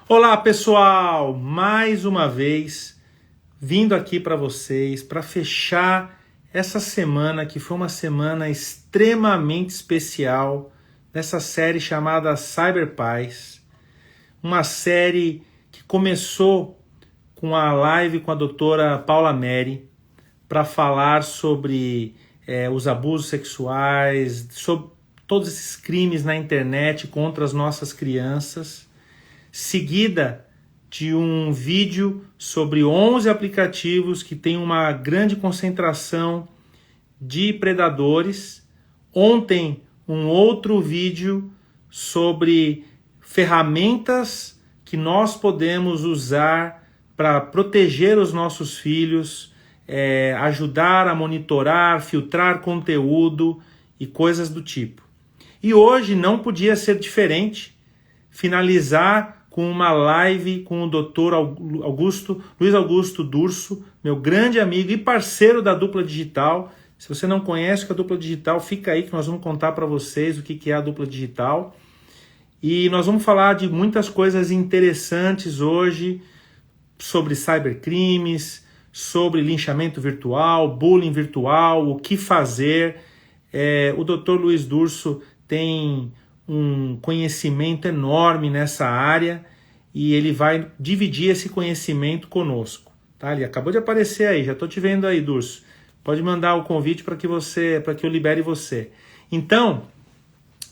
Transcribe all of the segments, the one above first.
Olá, pessoal! Mais uma vez, vindo aqui para vocês para fechar essa semana, que foi uma semana extremamente especial, nessa série chamada Cyberpaz. Uma série que começou com a live com a doutora Paula Meri para falar sobre os abusos sexuais, sobre todos esses crimes na internet contra as nossas crianças, seguida de um vídeo sobre 11 aplicativos que têm uma grande concentração de predadores. Ontem, um outro vídeo sobre ferramentas que nós podemos usar para proteger os nossos filhos, ajudar a monitorar, filtrar conteúdo e coisas do tipo. E hoje não podia ser diferente, finalizar com uma live com o Dr. Luiz Augusto Durso, meu grande amigo e parceiro da Dupla Digital. Se você não conhece a Dupla Digital, fica aí que nós vamos contar para vocês o que é a Dupla Digital. E nós vamos falar de muitas coisas interessantes hoje, sobre cybercrimes, sobre linchamento virtual, bullying virtual, o que fazer. O Dr. Luiz Durso tem um conhecimento enorme nessa área e ele vai dividir esse conhecimento conosco, tá? Ele acabou de aparecer aí, já estou te vendo aí, Durso. Pode mandar o convite para que eu libere você. Então,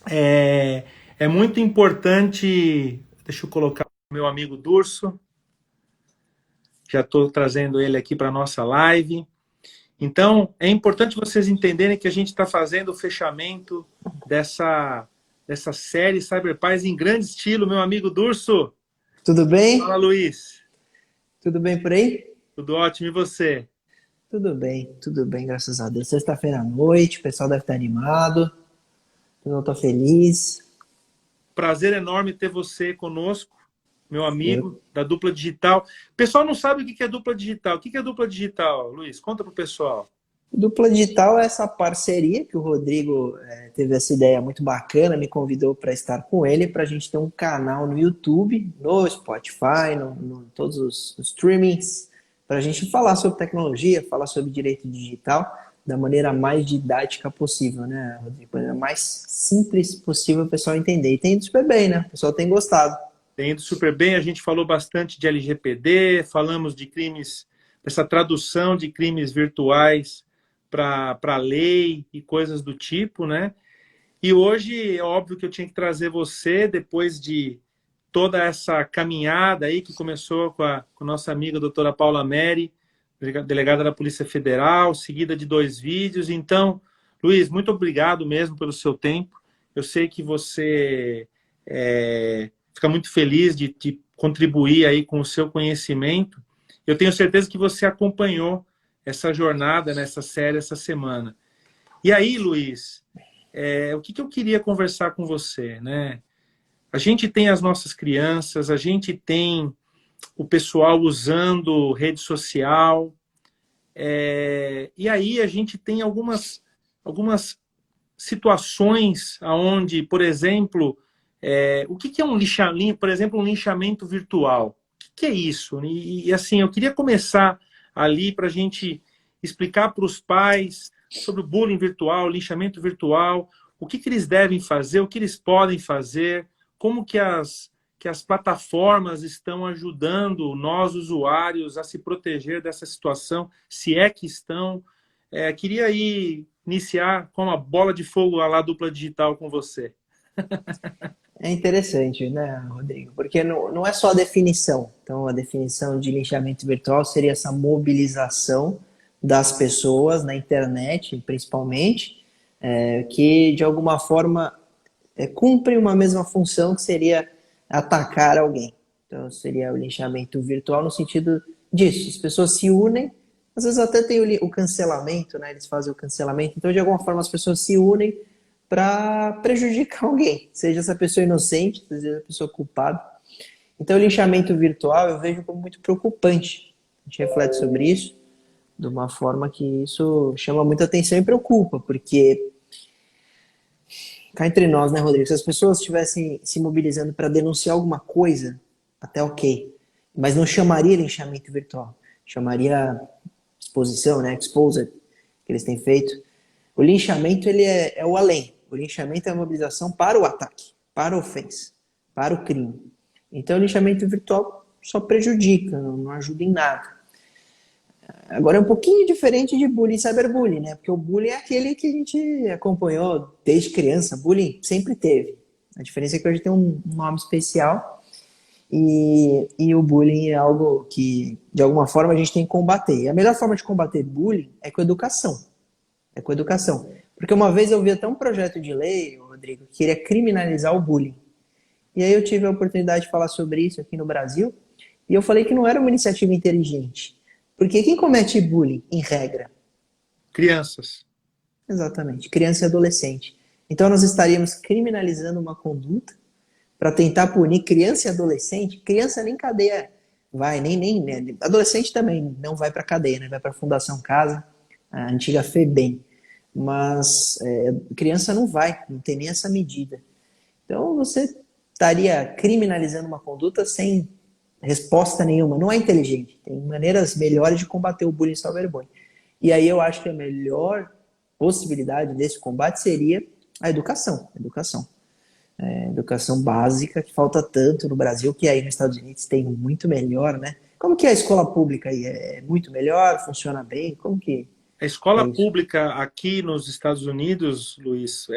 é muito importante. Deixa eu colocar o meu amigo Durso. Já estou trazendo ele aqui para a nossa live. Então, é importante vocês entenderem que a gente está fazendo o fechamento dessa série Cyberpaz em grande estilo, meu amigo Durso. Tudo bem? Fala, Luiz. Tudo bem por aí? Tudo ótimo, e você? Tudo bem, graças a Deus. Sexta-feira à noite, o pessoal deve estar animado, eu estou feliz. Prazer enorme ter você conosco, meu amigo Eu- da Dupla Digital. O pessoal não sabe o que é Dupla Digital. O que é Dupla Digital, Luiz? Conta pro pessoal. Dupla Digital é essa parceria que o Rodrigo teve essa ideia muito bacana, me convidou para estar com ele, para a gente ter um canal no YouTube, no Spotify, todos os streamings, para a gente falar sobre tecnologia, falar sobre direito digital da maneira mais didática possível, né, Rodrigo? Da maneira mais simples possível o pessoal entender. E tem ido super bem, né? O pessoal tem gostado. Tem ido super bem, a gente falou bastante de LGPD, falamos de crimes, dessa tradução de crimes virtuais para lei e coisas do tipo, né? E hoje é óbvio que eu tinha que trazer você, depois de toda essa caminhada aí que começou com a nossa amiga doutora Paula Meri, delegada da Polícia Federal, seguida de 2 vídeos. Então, Luiz, muito obrigado mesmo pelo seu tempo. Eu sei que você fica muito feliz de contribuir aí com o seu conhecimento. Eu tenho certeza que você acompanhou essa jornada nessa série essa semana. E aí, Luiz, o que eu queria conversar com você, né? A gente tem as nossas crianças, a gente tem o pessoal usando rede social, e aí a gente tem algumas situações onde, por exemplo, o que é um linchamento, por exemplo, um linchamento virtual? O que é isso? E assim, eu queria começar ali para a gente explicar para os pais sobre o bullying virtual, linchamento virtual, o que eles devem fazer, o que eles podem fazer, como que as plataformas estão ajudando nós, usuários, a se proteger dessa situação, se é que estão. Queria aí iniciar com uma bola de fogo lá Dupla Digital com você. É interessante, né, Rodrigo? Porque não é só a definição. Então, a definição de linchamento virtual seria essa mobilização das pessoas na internet, principalmente, que de alguma forma cumpre uma mesma função que seria atacar alguém. Então, seria o linchamento virtual no sentido disso. As pessoas se unem, às vezes até tem o cancelamento, né? Eles fazem o cancelamento. Então, de alguma forma, as pessoas se unem para prejudicar alguém, seja essa pessoa inocente, seja essa pessoa culpada. Então, o linchamento virtual eu vejo como muito preocupante. A gente reflete sobre isso de uma forma que isso chama muita atenção e preocupa, porque cá entre nós, né, Rodrigo? Se as pessoas estivessem se mobilizando para denunciar alguma coisa, até ok. Mas não chamaria linchamento virtual. Chamaria exposição, né? Exposed, que eles têm feito. O linchamento, ele é o além. O linchamento é a mobilização para o ataque, para a ofensa, para o crime. Então, o linchamento virtual só prejudica, não ajuda em nada. Agora é um pouquinho diferente de bullying e cyberbullying, né? Porque o bullying é aquele que a gente acompanhou desde criança. Bullying sempre teve. A diferença é que hoje tem um nome especial e o bullying é algo que, de alguma forma, a gente tem que combater. E a melhor forma de combater bullying é com educação. É com educação. Porque uma vez eu vi até um projeto de lei, Rodrigo, que queria criminalizar o bullying. E aí eu tive a oportunidade de falar sobre isso aqui no Brasil, e eu falei que não era uma iniciativa inteligente. Porque quem comete bullying, em regra? Crianças. Exatamente, criança e adolescente. Então nós estaríamos criminalizando uma conduta para tentar punir criança e adolescente. Criança nem cadeia vai, nem né? Adolescente também não vai para cadeia, né? Vai para a Fundação Casa, a antiga FEBEM. Mas criança não vai, não tem nem essa medida. Então você estaria criminalizando uma conduta sem resposta nenhuma. Não é inteligente. Tem maneiras melhores de combater o bullying e o cyberbullying. E aí eu acho que a melhor possibilidade desse combate seria a educação. Educação básica, que falta tanto no Brasil, que aí nos Estados Unidos tem muito melhor, né? Como que é a escola pública aí? É muito melhor? Funciona bem? Como que A é escola isso? pública aqui nos Estados Unidos, Luiz,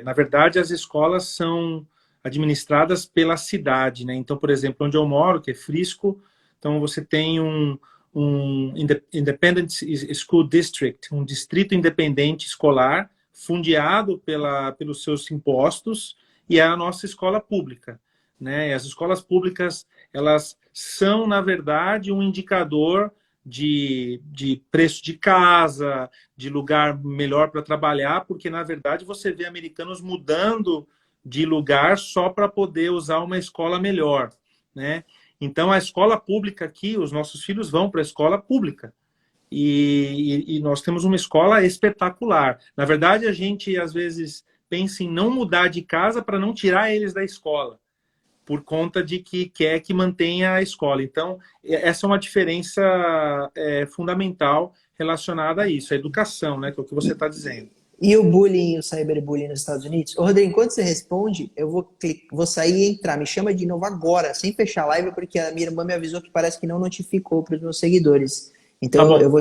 na verdade, as escolas são administradas pela cidade, né? Então, por exemplo, onde eu moro, que é Frisco, então você tem um Independent School District, um distrito independente escolar, fundeado pelos seus impostos, e é a nossa escola pública, né? E as escolas públicas, elas são, na verdade, um indicador de preço de casa, de lugar melhor para trabalhar, porque, na verdade, você vê americanos mudando de lugar só para poder usar uma escola melhor, né? Então, a escola pública aqui, os nossos filhos vão para a escola pública. E nós temos uma escola espetacular. Na verdade, a gente, às vezes, pensa em não mudar de casa para não tirar eles da escola, por conta de que quer que mantenha a escola. Então, essa é uma diferença fundamental relacionada a isso, a educação, né, que é o que você está dizendo. E o bullying e o cyberbullying nos Estados Unidos? Ô, Rodrigo, enquanto você responde, eu vou sair e entrar. Me chama de novo agora, sem fechar a live, porque a minha irmã me avisou que parece que não notificou para os meus seguidores. Tá Então, bom, eu vou.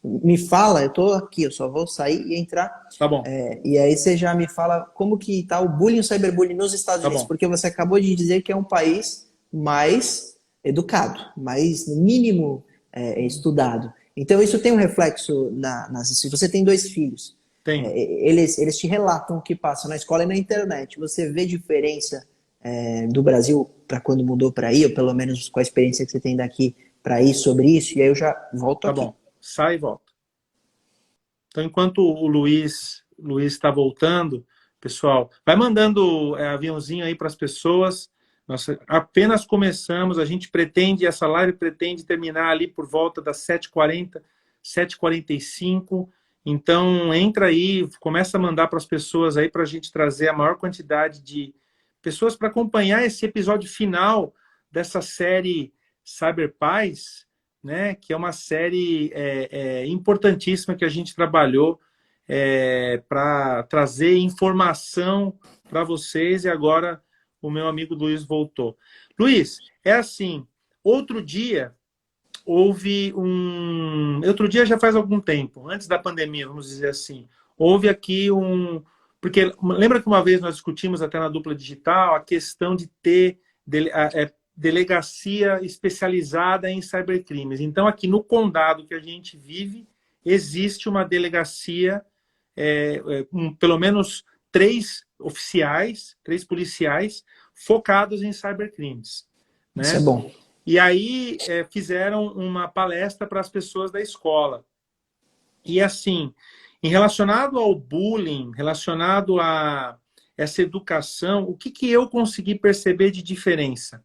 Me fala, eu tô aqui, eu só vou sair e entrar. tá bom, E aí você já me fala como que tá o bullying e o cyberbullying nos Estados tá Unidos, bom. porque você acabou de dizer que é um país mais educado, mais, no mínimo, estudado. Então, isso tem um reflexo se você tem dois filhos. Tem. Eles te relatam o que passa na escola e na internet. Você vê diferença do Brasil para quando mudou para aí, ou pelo menos com a experiência que você tem daqui para ir sobre isso, e aí eu já volto Tá aqui. bom. Sai e volta. Então, enquanto o Luiz está voltando, pessoal, vai mandando aviãozinho aí para as pessoas. Nós apenas começamos, a gente pretende, essa live pretende terminar ali por volta das 7h40, 7h45. Então, entra aí, começa a mandar para as pessoas aí para a gente trazer a maior quantidade de pessoas para acompanhar esse episódio final dessa série Cyberpaz, né, que é uma série importantíssima que a gente trabalhou para trazer informação para vocês, e agora o meu amigo Luiz voltou. Luiz, é assim, outro dia já faz algum tempo, antes da pandemia, vamos dizer assim, houve aqui porque lembra que uma vez nós discutimos até na dupla digital a questão de ter delegacia especializada em cybercrimes. Então, aqui no condado que a gente vive, existe uma delegacia, com pelo menos 3 oficiais, 3 policiais, focados em cybercrimes, Isso é né? bom. E aí fizeram uma palestra para as pessoas da escola. E assim, em relacionado ao bullying, relacionado a essa educação, o que eu consegui perceber de diferença?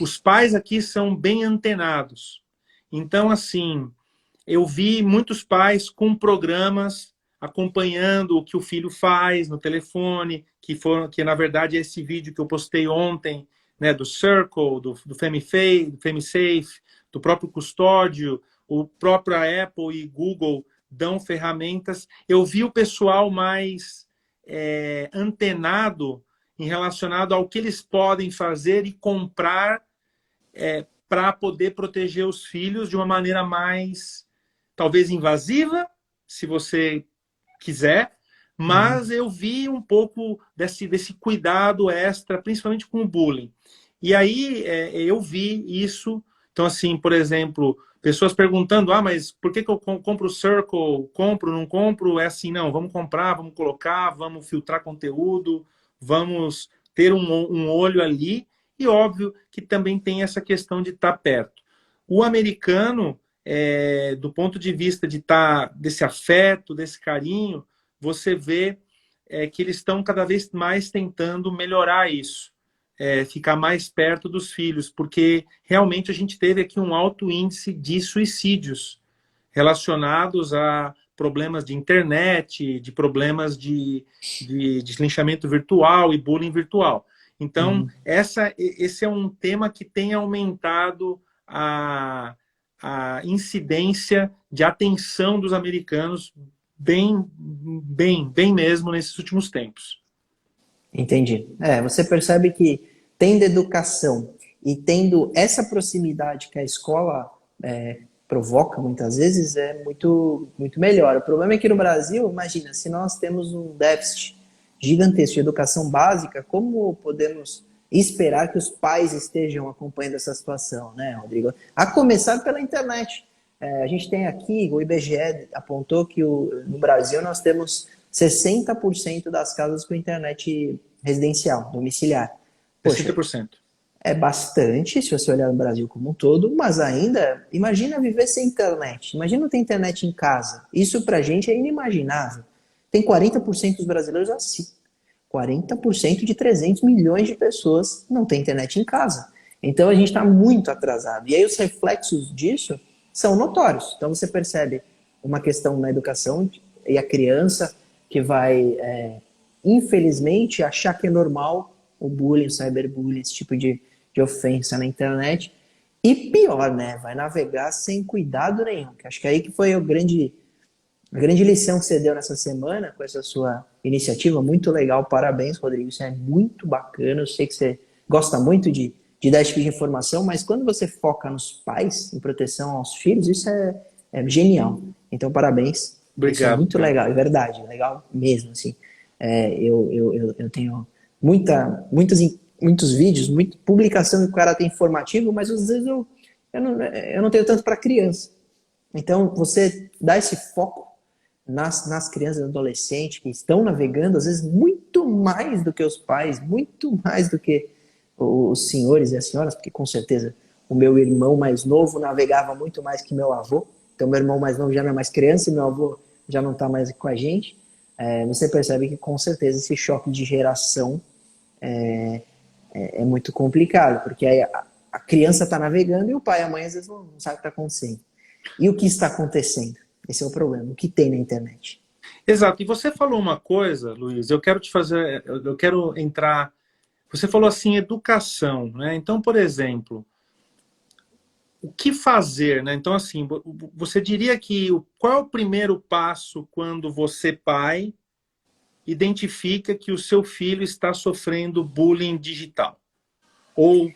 Os pais aqui são bem antenados. Então, assim, eu vi muitos pais com programas acompanhando o que o filho faz no telefone, que na verdade é esse vídeo que eu postei ontem, né, do Circle, do FamiSafe, do próprio Custódio, o próprio Apple e Google dão ferramentas. Eu vi o pessoal mais antenado em relacionado ao que eles podem fazer e comprar para poder proteger os filhos de uma maneira mais, talvez, invasiva, se você quiser, mas eu vi um pouco desse cuidado extra, principalmente com o bullying. E aí eu vi isso. Então, assim, por exemplo, pessoas perguntando, mas por que eu compro o Circle? Compro, não compro? É assim, não, vamos comprar, vamos colocar, vamos filtrar conteúdo, vamos ter um olho ali. E óbvio que também tem essa questão de estar perto. O americano, do ponto de vista de estar desse afeto, desse carinho, você vê que eles estão cada vez mais tentando melhorar isso, ficar mais perto dos filhos, porque realmente a gente teve aqui um alto índice de suicídios relacionados a problemas de internet, de problemas de linchamento virtual e bullying virtual. Então, esse é um tema que tem aumentado a incidência de atenção dos americanos bem mesmo nesses últimos tempos. Entendi. Você percebe que tendo educação e tendo essa proximidade que a escola provoca muitas vezes, é muito, muito melhor. O problema é que no Brasil, imagina, se nós temos um déficit gigantesco de educação básica, como podemos esperar que os pais estejam acompanhando essa situação, né, Rodrigo? A começar pela internet. A gente tem aqui, o IBGE apontou que no Brasil nós temos 60% das casas com internet residencial, domiciliar. Poxa, 60%. É bastante, se você olhar no Brasil como um todo, mas ainda, imagina viver sem internet. Imagina não ter internet em casa. Isso pra gente é inimaginável. Tem 40% dos brasileiros assim. 40% de 300 milhões de pessoas não tem internet em casa. Então a gente está muito atrasado. E aí os reflexos disso são notórios. Então você percebe uma questão na educação e a criança que vai, infelizmente, achar que é normal o bullying, o cyberbullying, esse tipo de ofensa na internet. E pior, né? Vai navegar sem cuidado nenhum. Que acho que aí que foi a grande lição que você deu nessa semana com essa sua iniciativa. Muito legal. Parabéns, Rodrigo. Isso é muito bacana. Eu sei que você gosta muito de dar esse tipo de informação, mas quando você foca nos pais, em proteção aos filhos, isso é genial. Então, parabéns. Obrigado. Isso é muito legal, é verdade, legal mesmo, assim. Eu tenho muitos vídeos, muita publicação de caráter informativo, mas às vezes eu não tenho tanto para criança. Então, você dá esse foco nas crianças e adolescentes que estão navegando, às vezes, muito mais do que os pais, muito mais do que os senhores e as senhoras, porque com certeza o meu irmão mais novo navegava muito mais que meu avô. Então, meu irmão mais novo já não é mais criança e meu avô já não está mais com a gente. Você percebe que, com certeza, esse choque de geração é muito complicado, porque aí a criança está navegando e o pai e a mãe, às vezes, não sabe o que está acontecendo. E o que está acontecendo? Esse é o problema. O que tem na internet? Exato. E você falou uma coisa, Luiz, eu quero entrar... Você falou assim, educação, né? Então, por exemplo... O que fazer, né? Então, assim, você diria que qual é o primeiro passo quando você, pai, identifica que o seu filho está sofrendo bullying digital? Ou,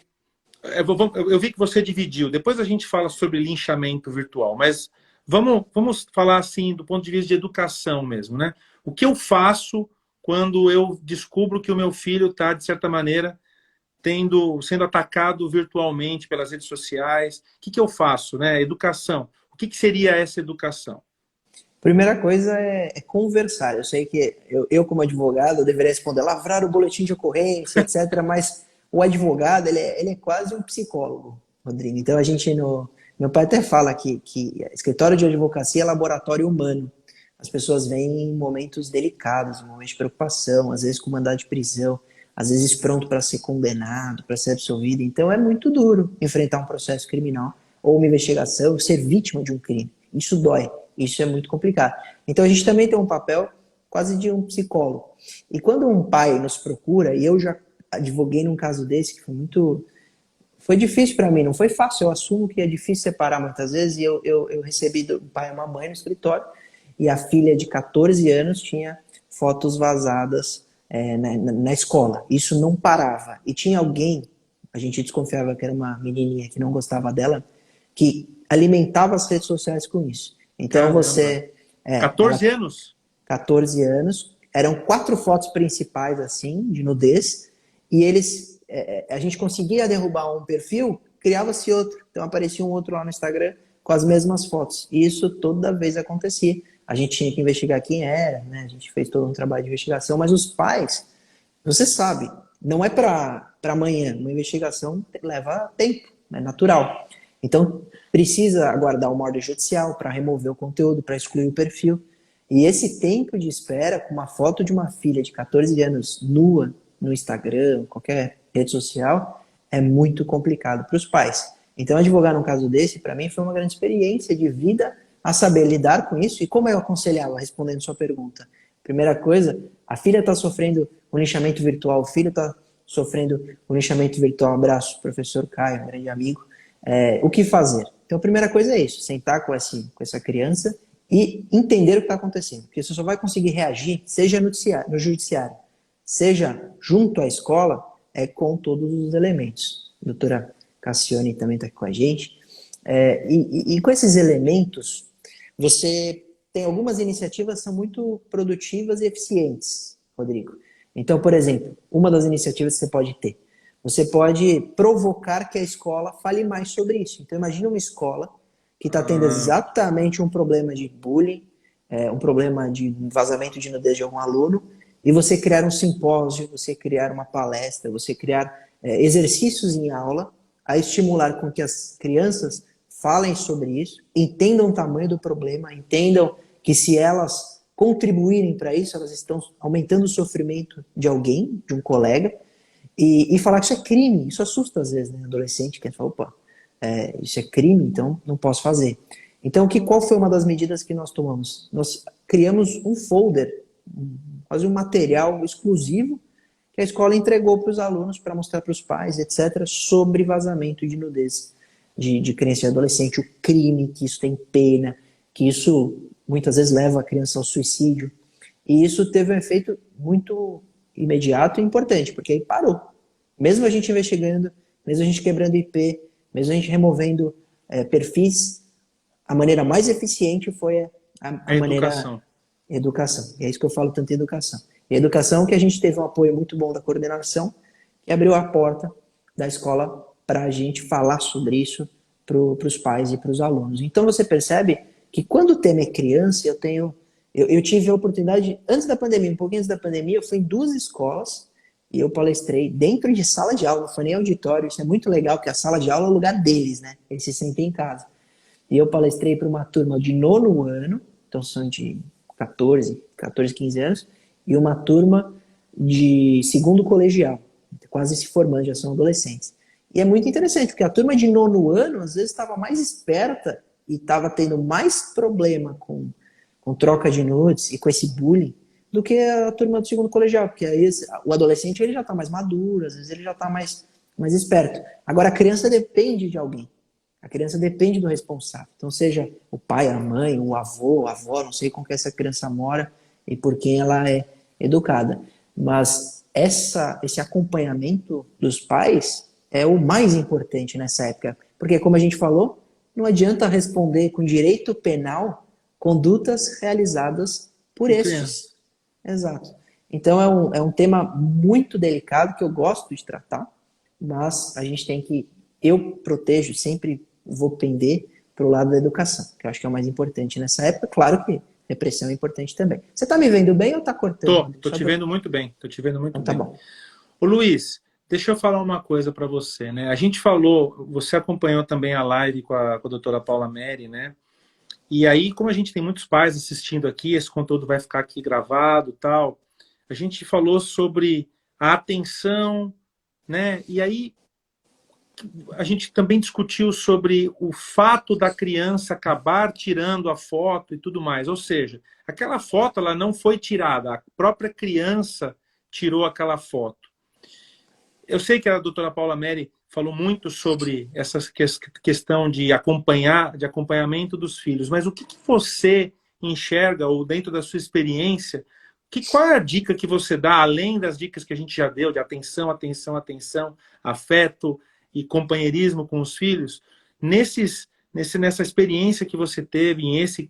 eu vi que você dividiu, depois a gente fala sobre linchamento virtual, mas vamos falar assim do ponto de vista de educação mesmo, né? O que eu faço quando eu descubro que o meu filho está, de certa maneira, sendo atacado virtualmente pelas redes sociais? O que eu faço, né? Educação. O que seria essa educação? Primeira coisa é conversar. Eu sei que eu como advogado, eu deveria responder, lavrar o boletim de ocorrência, etc. Mas o advogado, ele é quase um psicólogo, Rodrigo. Então, meu pai até fala que escritório de advocacia é laboratório humano. As pessoas vêm em momentos delicados, em momentos de preocupação, às vezes com mandado de prisão, às vezes pronto para ser condenado, para ser absolvido. Então é muito duro enfrentar um processo criminal ou uma investigação, ser vítima de um crime. Isso dói, isso é muito complicado. Então a gente também tem um papel quase de um psicólogo. E quando um pai nos procura, e eu já advoguei num caso desse que foi muito... Foi difícil para mim, não foi fácil. Eu assumo que é difícil separar muitas vezes. E eu recebi do pai e uma mãe no escritório. E a filha de 14 anos tinha fotos vazadas na escola. Isso não parava. E tinha alguém, a gente desconfiava que era uma menininha que não gostava dela, que alimentava as redes sociais com isso. Então Caramba. você... 14 anos? 14 anos. Eram 4 fotos principais, assim, de nudez. E eles... a gente conseguia derrubar um perfil, criava-se outro. Então aparecia um outro lá no Instagram com as mesmas fotos. E isso toda vez acontecia. A gente tinha que investigar quem era, né? A gente fez todo um trabalho de investigação, mas os pais, você sabe, não é para amanhã. Uma investigação leva tempo, é natural. Então precisa aguardar uma ordem judicial para remover o conteúdo, para excluir o perfil. E esse tempo de espera, com uma foto de uma filha de 14 anos nua no Instagram, qualquer rede social, é muito complicado para os pais. Então, advogar num caso desse, para mim, foi uma grande experiência de vida a saber lidar com isso. E como eu aconselhava, respondendo sua pergunta? Primeira coisa, a filha está sofrendo um linchamento virtual, o filho está sofrendo um linchamento virtual. Abraço, professor Caio, um grande amigo. O que fazer? Então, a primeira coisa é isso, sentar com essa criança e entender o que está acontecendo. Porque você só vai conseguir reagir, seja no judiciário, seja junto à escola, com todos os elementos. A doutora Cassione também está aqui com a gente. E com esses elementos, você tem algumas iniciativas que são muito produtivas e eficientes, Rodrigo. Então, por exemplo, uma das iniciativas que você pode ter, você pode provocar que a escola fale mais sobre isso. Então, imagina uma escola que está tendo exatamente um problema de bullying, um problema de vazamento de nudez de algum aluno, e você criar um simpósio, você criar uma palestra, você criar exercícios em aula a estimular com que as crianças falem sobre isso, entendam o tamanho do problema, entendam que se elas contribuírem para isso, elas estão aumentando o sofrimento de alguém, de um colega, e falar que isso é crime. Isso assusta às vezes, né? Adolescente que fala, opa, isso é crime, então não posso fazer. Então, qual foi uma das medidas que nós tomamos? Nós criamos um folder, quase um material exclusivo que a escola entregou para os alunos para mostrar para os pais, etc., sobre vazamento de nudez de criança e adolescente, o crime, que isso tem pena, que isso muitas vezes leva a criança ao suicídio. E isso teve um efeito muito imediato e importante, porque aí parou. Mesmo a gente investigando, mesmo a gente quebrando IP, mesmo a gente removendo perfis, a maneira mais eficiente foi a maneira... Educação. E é isso que eu falo tanto em educação. E a educação que a gente teve um apoio muito bom da coordenação, que abriu a porta da escola para a gente falar sobre isso para os pais e para os alunos. Então você percebe que quando o tema é criança, eu tive a oportunidade, antes da pandemia, um pouquinho antes da pandemia, eu fui em 2 escolas e eu palestrei dentro de sala de aula, não foi nem auditório. Isso é muito legal, porque a sala de aula é o lugar deles, né? Eles se sentem em casa. E eu palestrei para uma turma de 9º ano, então são de 14, 15 anos, e uma turma de 2º colegial, quase se formando, já são adolescentes. E é muito interessante, porque a turma de 9º ano, às vezes, estava mais esperta e estava tendo mais problema com troca de nudes e com esse bullying do que a turma do 2º colegial, porque aí o adolescente ele já está mais maduro, às vezes ele já está mais esperto. Agora, a criança depende de alguém. A criança depende do responsável. Então, seja o pai, a mãe, o avô, a avó, não sei com que essa criança mora e por quem ela é educada. Mas esse acompanhamento dos pais é o mais importante nessa época. Porque, como a gente falou, não adianta responder com direito penal condutas realizadas por estes. Exato. Então, é um tema muito delicado que eu gosto de tratar, mas a gente tem que... Eu protejo, sempre vou pender para o lado da educação, que eu acho que é o mais importante nessa época. Claro que repressão é importante também. Você está me vendo bem ou está cortando? Tô te vendo muito bem. Tô te vendo muito então, bem. Tá bom. Ô Luiz, deixa eu falar uma coisa para você, né? A gente falou, você acompanhou também a live com a doutora Paula Meri, né? E aí, como a gente tem muitos pais assistindo aqui, esse conteúdo vai ficar aqui gravado, tal. A gente falou sobre a atenção, né? E aí a gente também discutiu sobre o fato da criança acabar tirando a foto e tudo mais. Ou seja, aquela foto ela não foi tirada, a própria criança tirou aquela foto. eu sei que a doutora Paula Meri falou muito sobre essa questão de acompanhamento dos filhos, mas o que você enxerga, ou dentro da sua experiência, qual é a dica que você dá, além das dicas que a gente já deu, de atenção, atenção, atenção, afeto e companheirismo com os filhos, nessa experiência que você teve,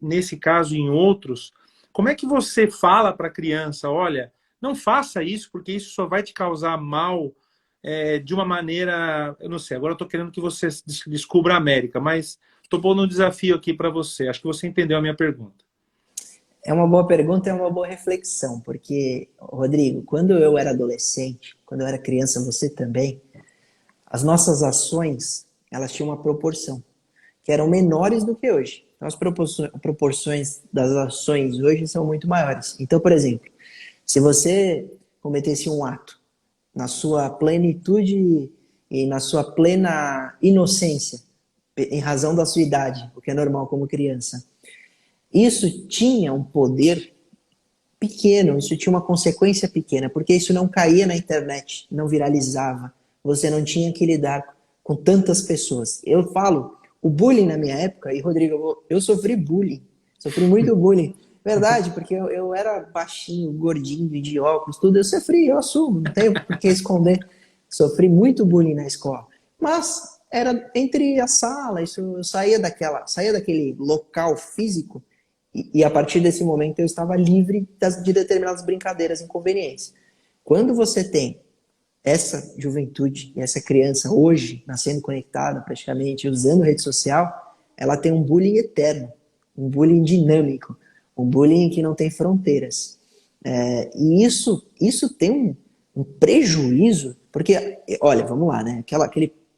nesse caso e em outros, como é que você fala para a criança, olha, não faça isso, porque isso só vai te causar mal de uma maneira, eu não sei, agora eu estou querendo que você descubra a América, mas estou pondo um desafio aqui para você, acho que você entendeu a minha pergunta. É uma boa pergunta, é uma boa reflexão, porque, Rodrigo, quando eu era adolescente, quando eu era criança, você também, as nossas ações, elas tinham uma proporção, que eram menores do que hoje. Então, as proporções das ações hoje são muito maiores. Então, por exemplo, se você cometesse um ato na sua plenitude e na sua plena inocência, em razão da sua idade, o que é normal como criança, isso tinha um poder pequeno, isso tinha uma consequência pequena, porque isso não caía na internet, não viralizava, você não tinha que lidar com tantas pessoas. Eu falo, o bullying na minha época, e Rodrigo, eu sofri bullying, sofri muito bullying, verdade, porque eu era baixinho, gordinho, de óculos, tudo, eu sofri, eu assumo, não tenho por que esconder, sofri muito bullying na escola, mas era entre a sala, isso, eu saía daquele local físico, e a partir desse momento eu estava livre de determinadas brincadeiras inconvenientes. Quando você tem essa juventude e essa criança hoje nascendo conectada praticamente, usando rede social, ela tem um bullying eterno, um bullying dinâmico, um bullying que não tem fronteiras. E isso tem um prejuízo, porque, olha, vamos lá, né?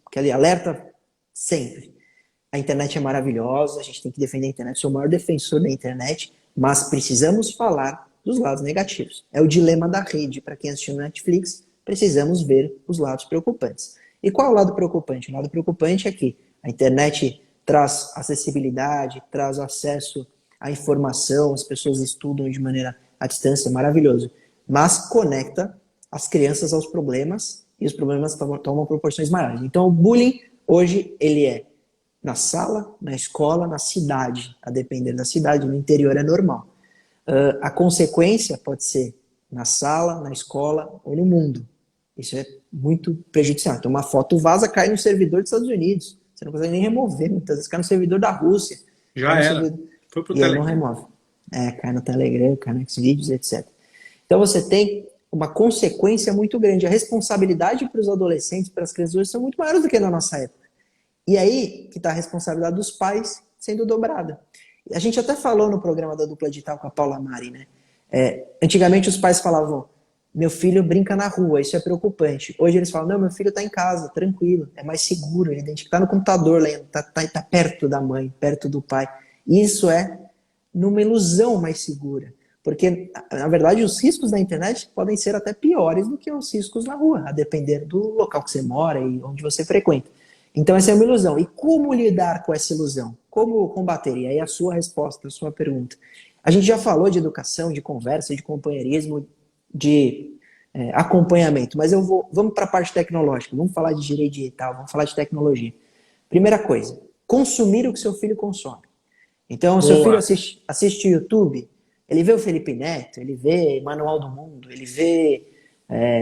Aquele alerta sempre. A internet é maravilhosa, a gente tem que defender a internet, sou o maior defensor da internet, mas precisamos falar dos lados negativos. É o dilema da rede. Para quem assistiu no Netflix, precisamos ver os lados preocupantes. E qual é o lado preocupante? O lado preocupante é que a internet traz acessibilidade, traz acesso à informação, as pessoas estudam de maneira à distância, maravilhoso, mas conecta as crianças aos problemas e os problemas tomam proporções maiores. Então o bullying hoje ele é na sala, na escola, na cidade, a depender da cidade, no interior é normal. A consequência pode ser na sala, na escola ou no mundo. Isso é muito prejudicial. Então uma foto vaza, cai no servidor dos Estados Unidos. Você não consegue nem remover, muitas vezes cai no servidor da Rússia. Já era. Foi pro e aí Telegram. não remove. Cai no Telegram, cai no Xvideos, etc. Então você tem uma consequência muito grande. A responsabilidade para os adolescentes, para as crianças hoje, são muito maiores do que na nossa época. E aí que está a responsabilidade dos pais sendo dobrada. A gente até falou no programa da Dupla Digital com a Paula Mari, né? Antigamente os pais falavam, meu filho brinca na rua, isso é preocupante. Hoje eles falam, não, meu filho está em casa, tranquilo, é mais seguro, ele está no computador lendo, tá perto da mãe, perto do pai. Isso é numa ilusão mais segura. Porque, na verdade, os riscos da internet podem ser até piores do que os riscos na rua, a depender do local que você mora e onde você frequenta. Então essa é uma ilusão. E como lidar com essa ilusão? Como combater? E aí a sua resposta, a sua pergunta. A gente já falou de educação, de conversa, de companheirismo, de acompanhamento, mas vamos para a parte tecnológica, vamos falar de direito digital, vamos falar de tecnologia. Primeira coisa, consumir o que seu filho consome. Então, o seu filho assiste YouTube, ele vê o Felipe Neto, ele vê Manual do Mundo, ele vê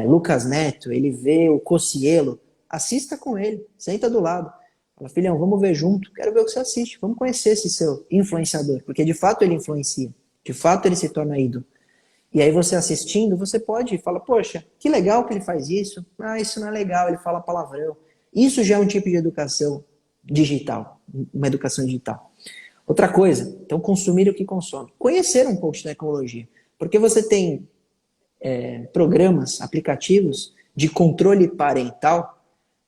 Lucas Neto, ele vê o Cocielo. Assista com ele, senta do lado. Fala, filhão, vamos ver junto, quero ver o que você assiste, vamos conhecer esse seu influenciador, porque de fato ele influencia, de fato ele se torna ídolo. E aí você assistindo, você pode falar, poxa, que legal que ele faz isso, isso não é legal, ele fala palavrão. Isso já é um tipo de educação digital, uma educação digital. Outra coisa, então consumir o que consome. Conhecer um pouco de tecnologia, porque você tem programas, aplicativos de controle parental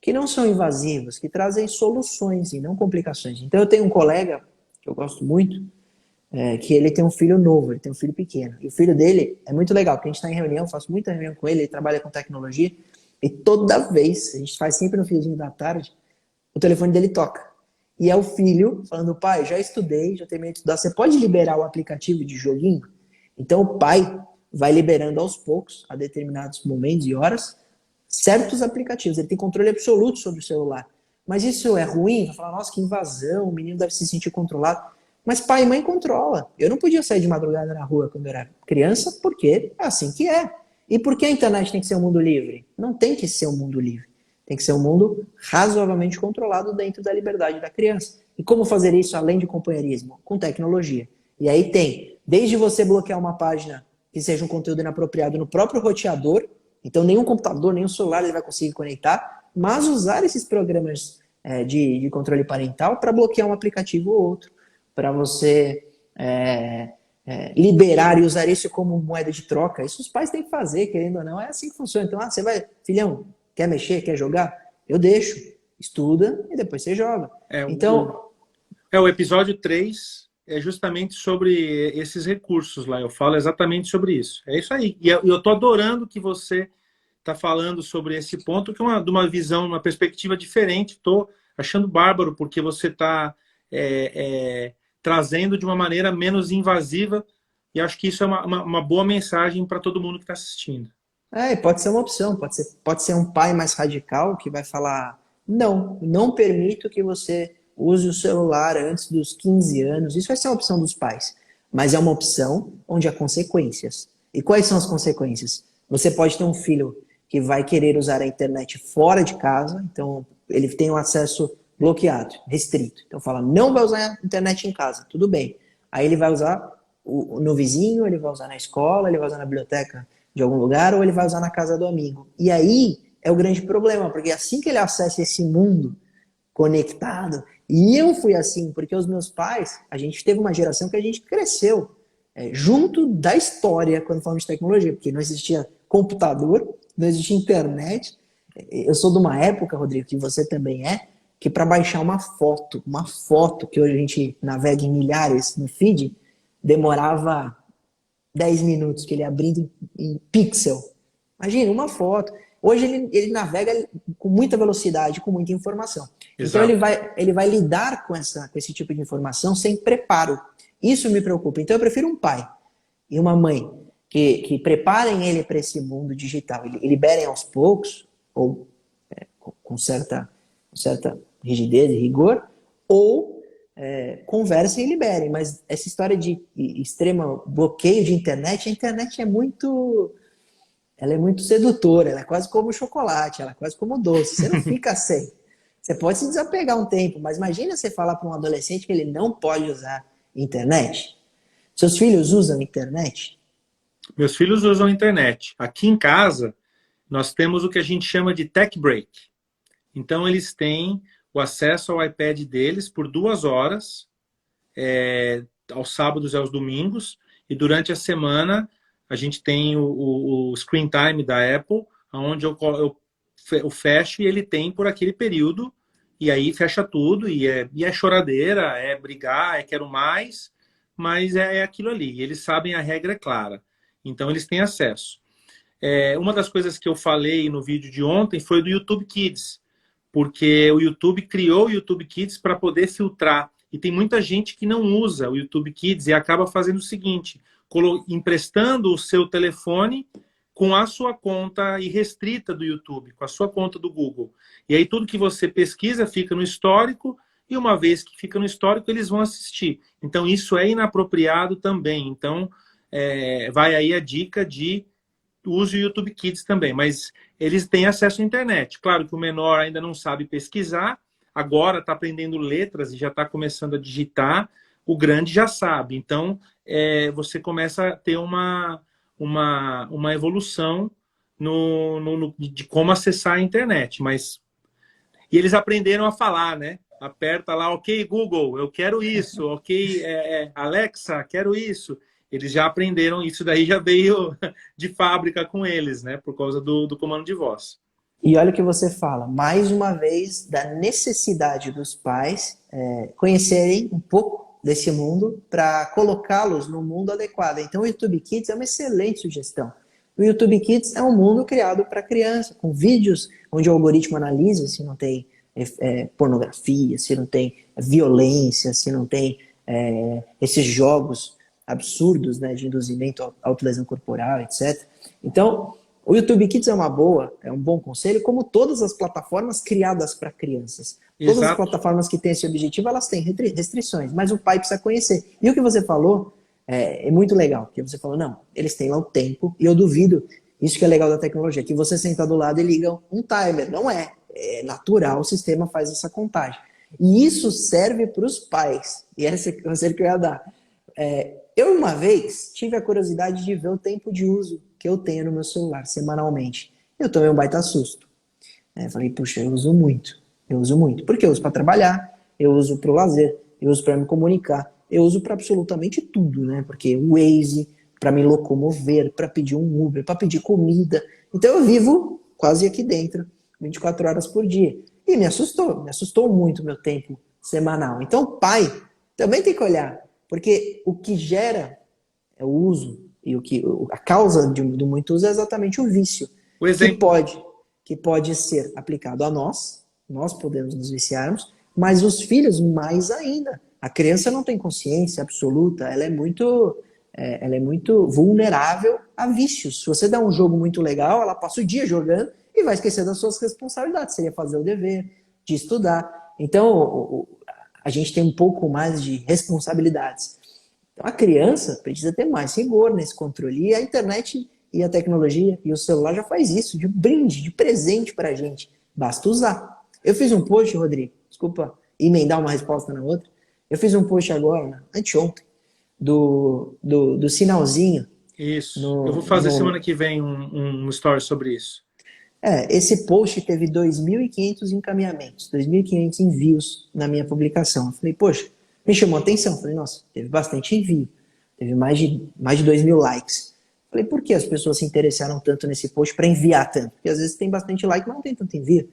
que não são invasivos, que trazem soluções e não complicações. Então eu tenho um colega, que eu gosto muito, que ele tem um filho novo, ele tem um filho pequeno. E o filho dele é muito legal, porque a gente está em reunião, eu faço muita reunião com ele, ele trabalha com tecnologia, e toda vez, a gente faz sempre no finzinho da tarde, o telefone dele toca. E é o filho falando, pai, já estudei, já terminei de estudar, você pode liberar o aplicativo de joguinho? Então o pai vai liberando aos poucos, a determinados momentos e horas, certos aplicativos, ele tem controle absoluto sobre o celular. Mas isso é ruim? Vai falar, nossa, que invasão, o menino deve se sentir controlado. Mas pai e mãe controla. Eu não podia sair de madrugada na rua quando eu era criança, porque é assim que é. E por que a internet tem que ser um mundo livre? Não tem que ser um mundo livre. Tem que ser um mundo razoavelmente controlado dentro da liberdade da criança. E como fazer isso além de companheirismo? Com tecnologia. E aí tem, desde você bloquear uma página que seja um conteúdo inapropriado no próprio roteador, então nenhum computador, nenhum celular ele vai conseguir conectar, mas usar esses programas de controle parental para bloquear um aplicativo ou outro, para você liberar e usar isso como moeda de troca. Isso os pais têm que fazer, querendo ou não. É assim que funciona. Então, você vai, filhão, quer mexer, quer jogar? Eu deixo. Estuda e depois você joga. Então, o episódio 3 é justamente sobre esses recursos lá. Eu falo exatamente sobre isso. É isso aí. E eu tô adorando que você está falando sobre esse ponto, que é de uma visão, uma perspectiva diferente. Estou achando bárbaro, porque você está trazendo de uma maneira menos invasiva, e acho que isso é uma boa mensagem para todo mundo que está assistindo. Pode ser uma opção, pode ser um pai mais radical que vai falar, não permito que você use o celular antes dos 15 anos. Isso vai ser uma opção dos pais, mas é uma opção onde há consequências. E quais são as consequências? Você pode ter um filho que vai querer usar a internet fora de casa, então ele tem um acesso bloqueado, restrito. Então fala, não vai usar a internet em casa, tudo bem. Aí ele vai usar no vizinho, ele vai usar na escola, ele vai usar na biblioteca de algum lugar, ou ele vai usar na casa do amigo. E aí é o grande problema, porque assim que ele acessa esse mundo conectado, e eu fui assim, porque os meus pais, a gente teve uma geração que a gente cresceu junto da história quando falamos de tecnologia, porque não existia computador, não existia internet. Eu sou de uma época, Rodrigo, que você também que para baixar uma foto que hoje a gente navega em milhares no feed, demorava 10 minutos, que ele abrindo em pixel. Imagina, uma foto. Hoje ele navega com muita velocidade, com muita informação. Exato. Então ele vai lidar com esse tipo de informação sem preparo. Isso me preocupa. Então eu prefiro um pai e uma mãe que preparem ele para esse mundo digital e liberem aos poucos, ou com certa rigidez e rigor, ou conversem e liberem. Mas essa história de extremo bloqueio de internet, a internet é muito sedutora, ela é quase como chocolate, ela é quase como doce, você não fica sem. Você pode se desapegar um tempo, mas imagina você falar para um adolescente que ele não pode usar internet. Seus filhos usam internet? Meus filhos usam internet. Aqui em casa, nós temos o que a gente chama de tech break. Então, eles têm o acesso ao iPad deles por 2 horas, aos sábados e aos domingos, e durante a semana a gente tem o screen time da Apple, onde eu fecho e ele tem por aquele período, e aí fecha tudo, e é choradeira, é brigar, é quero mais, mas é aquilo ali. E eles sabem, a regra é clara. Então, eles têm acesso. Uma das coisas que eu falei no vídeo de ontem foi do YouTube Kids, porque o YouTube criou o YouTube Kids para poder filtrar. E tem muita gente que não usa o YouTube Kids e acaba fazendo o seguinte, emprestando o seu telefone com a sua conta irrestrita do YouTube, com a sua conta do Google. E aí tudo que você pesquisa fica no histórico, e uma vez que fica no histórico, eles vão assistir. Então isso é inapropriado também. Então vai aí a dica de use o YouTube Kids também, mas eles têm acesso à internet. Claro que o menor ainda não sabe pesquisar, agora está aprendendo letras e já está começando a digitar, o grande já sabe. Então, você começa a ter uma evolução de como acessar a internet. E eles aprenderam a falar, né? Aperta lá, ok, Google, eu quero isso, ok, Alexa, quero isso. Eles já aprenderam, isso daí já veio de fábrica com eles, né? Por causa do comando de voz. E olha o que você fala, mais uma vez, da necessidade dos pais conhecerem um pouco desse mundo para colocá-los no mundo adequado. Então o YouTube Kids é uma excelente sugestão. O YouTube Kids é um mundo criado para criança, com vídeos onde o algoritmo analisa se não tem pornografia, se não tem violência, se não tem esses jogos absurdos, né, de induzimento à autolesão corporal, etc. Então, O YouTube Kids é um bom conselho, como todas as plataformas criadas para crianças. Todas as Exato. plataformas que têm esse objetivo, elas têm restrições, mas o pai precisa conhecer. E o que você falou é muito legal, porque você falou, não, eles têm lá o tempo, e eu duvido, isso que é legal da tecnologia, que você senta do lado e liga um timer. Não é. É natural, o sistema faz essa contagem. E isso serve para os pais. E esse é o conselho que eu ia dar. Eu, uma vez, tive a curiosidade de ver o tempo de uso que eu tenho no meu celular semanalmente. Eu tomei um baita susto. Falei, puxa, eu uso muito. Eu uso muito. Porque eu uso para trabalhar, eu uso para o lazer, eu uso para me comunicar, eu uso para absolutamente tudo, né? Porque o Waze, para me locomover, para pedir um Uber, para pedir comida. Então eu vivo quase aqui dentro, 24 horas por dia. E me assustou muito o meu tempo semanal. Então o pai também tem que olhar, porque o que gera é o uso e a causa do muito uso é exatamente o vício, O que exemplo. pode, que pode ser aplicado a nós podemos nos viciarmos, mas os filhos mais ainda. A criança não tem consciência absoluta, ela é muito vulnerável a vícios. Se você dá um jogo muito legal, ela passa o dia jogando e vai esquecer das suas responsabilidades, seria fazer o dever, de estudar. Então, a gente tem um pouco mais de responsabilidades. Então, a criança precisa ter mais rigor nesse controle. E a internet e a tecnologia e o celular já faz isso, de brinde, de presente para a gente. Basta usar. Eu fiz um post, Rodrigo, desculpa emendar uma resposta na outra. Eu fiz um post agora, anteontem, do sinalzinho. Isso. Eu vou No, fazer no, semana que vem um story sobre isso. Esse post teve 2.500 encaminhamentos, 2.500 envios na minha publicação. Eu falei, poxa, me chamou a atenção. Eu falei, nossa, teve bastante envio. Teve mais de 2.000 likes. Eu falei, por que as pessoas se interessaram tanto nesse post para enviar tanto? Porque às vezes tem bastante like, mas não tem tanto envio.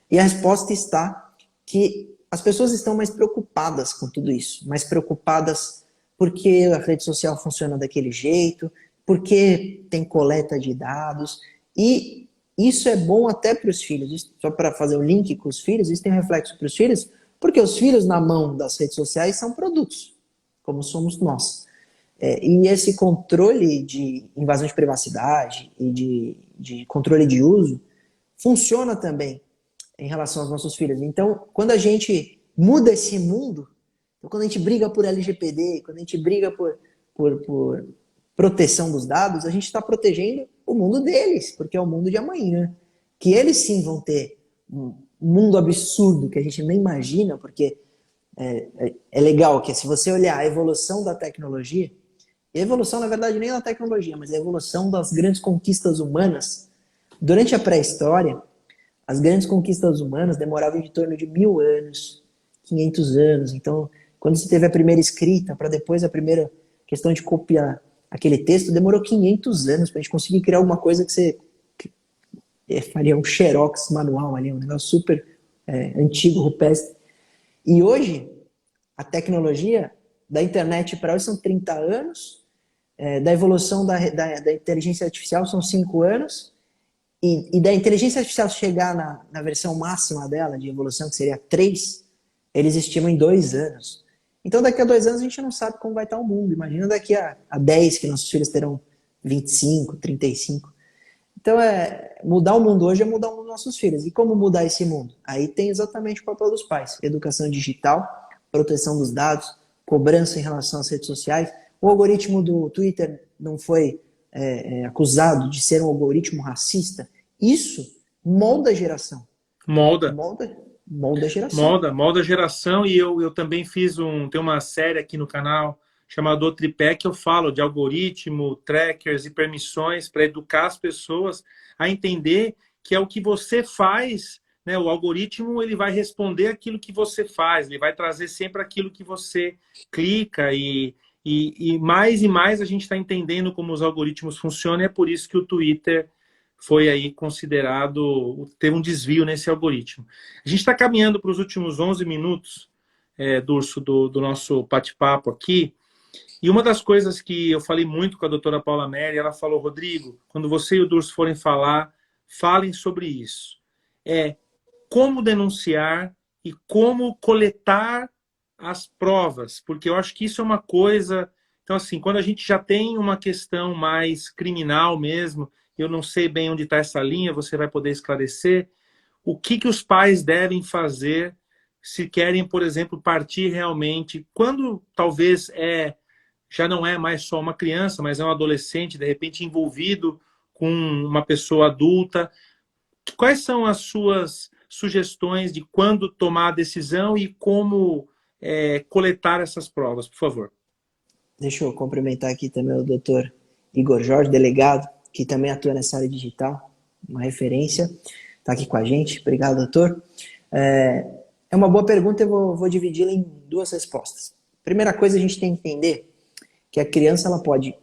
E a resposta está que as pessoas estão mais preocupadas com tudo isso. Mais preocupadas porque a rede social funciona daquele jeito, porque tem coleta de dados. E isso é bom até para os filhos. Só para fazer o link com os filhos, isso tem um reflexo para os filhos, porque os filhos na mão das redes sociais são produtos, como somos nós. E esse controle de invasão de privacidade e de controle de uso funciona também em relação aos nossos filhos. Então, quando a gente muda esse mundo, então, quando a gente briga por LGPD, quando a gente briga por proteção dos dados, a gente está protegendo o mundo deles, porque é o mundo de amanhã. Que eles sim vão ter um mundo absurdo que a gente nem imagina, porque é legal que se você olhar a evolução da tecnologia, e a evolução, na verdade, nem da tecnologia, mas a evolução das grandes conquistas humanas, durante a pré-história, as grandes conquistas humanas demoravam em torno de 1.000 anos, 500 anos. Então, quando você teve a primeira escrita, para depois a primeira questão de copiar aquele texto, demorou 500 anos para a gente conseguir criar alguma coisa que você faria um xerox manual ali, um negócio super antigo, rupestre. E hoje, a tecnologia da internet para hoje são 30 anos, da evolução da inteligência artificial são 5 anos, e da inteligência artificial chegar na versão máxima dela, de evolução, que seria 3, eles estimam em 2 anos. Então, daqui a 2 anos, a gente não sabe como vai estar o mundo. Imagina daqui a 10, que nossos filhos terão 25, 35. Então, mudar o mundo hoje é mudar o mundo dos nossos filhos. E como mudar esse mundo? Aí tem exatamente o papel dos pais. Educação digital, proteção dos dados, cobrança em relação às redes sociais. O algoritmo do Twitter não foi acusado de ser um algoritmo racista. Isso molda a geração. Molda. Molda a geração. Molda a geração. E eu também tem uma série aqui no canal chamada O Tripé, que eu falo de algoritmo, trackers e permissões para educar as pessoas a entender que é o que você faz, né? O algoritmo ele vai responder aquilo que você faz, ele vai trazer sempre aquilo que você clica e mais a gente está entendendo como os algoritmos funcionam, e é por isso que o Twitter foi aí considerado ter um desvio nesse algoritmo. A gente está caminhando para os últimos 11 minutos, Durso, do nosso bate-papo aqui. E uma das coisas que eu falei muito com a doutora Paula Meri, ela falou, Rodrigo, quando você e o Durso forem falar, falem sobre isso. Como denunciar e como coletar as provas, porque eu acho que isso é uma coisa... Então, assim, quando a gente já tem uma questão mais criminal mesmo, eu não sei bem onde está essa linha, você vai poder esclarecer. O que os pais devem fazer se querem, por exemplo, partir realmente, quando talvez já não é mais só uma criança, mas é um adolescente, de repente envolvido com uma pessoa adulta. Quais são as suas sugestões de quando tomar a decisão e como coletar essas provas, por favor? Deixa eu cumprimentar aqui também o doutor Igor Jorge, delegado, que também atua nessa área digital, uma referência, está aqui com a gente. Obrigado, doutor. É uma boa pergunta, eu vou dividi-la em duas respostas. Primeira coisa, a gente tem que entender que a criança ela pode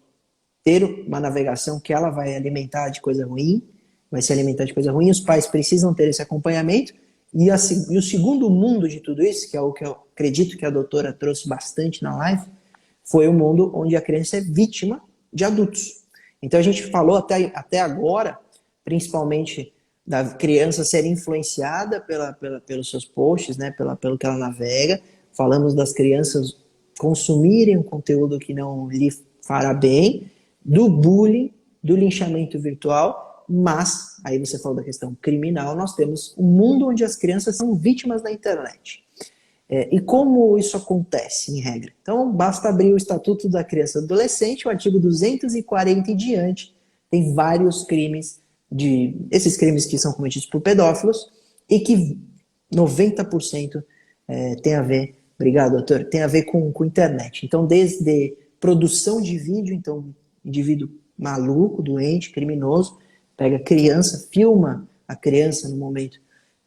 ter uma navegação que ela vai alimentar de coisa ruim, vai se alimentar de coisa ruim, os pais precisam ter esse acompanhamento, e o segundo mundo de tudo isso, que é o que eu acredito que a doutora trouxe bastante na live, foi o mundo onde a criança é vítima de adultos. Então a gente falou até agora, principalmente da criança ser influenciada pelos seus posts, né, pelo que ela navega, falamos das crianças consumirem um conteúdo que não lhe fará bem, do bullying, do linchamento virtual, mas, aí você falou da questão criminal, nós temos um mundo onde as crianças são vítimas da internet. E como isso acontece, em regra? Então, basta abrir o Estatuto da Criança e do Adolescente, o artigo 240 e diante, tem vários crimes, esses crimes que são cometidos por pedófilos, e que 90% tem a ver, obrigado, doutor, tem a ver com internet. Então, desde produção de vídeo, então, indivíduo maluco, doente, criminoso, pega criança, filma a criança no momento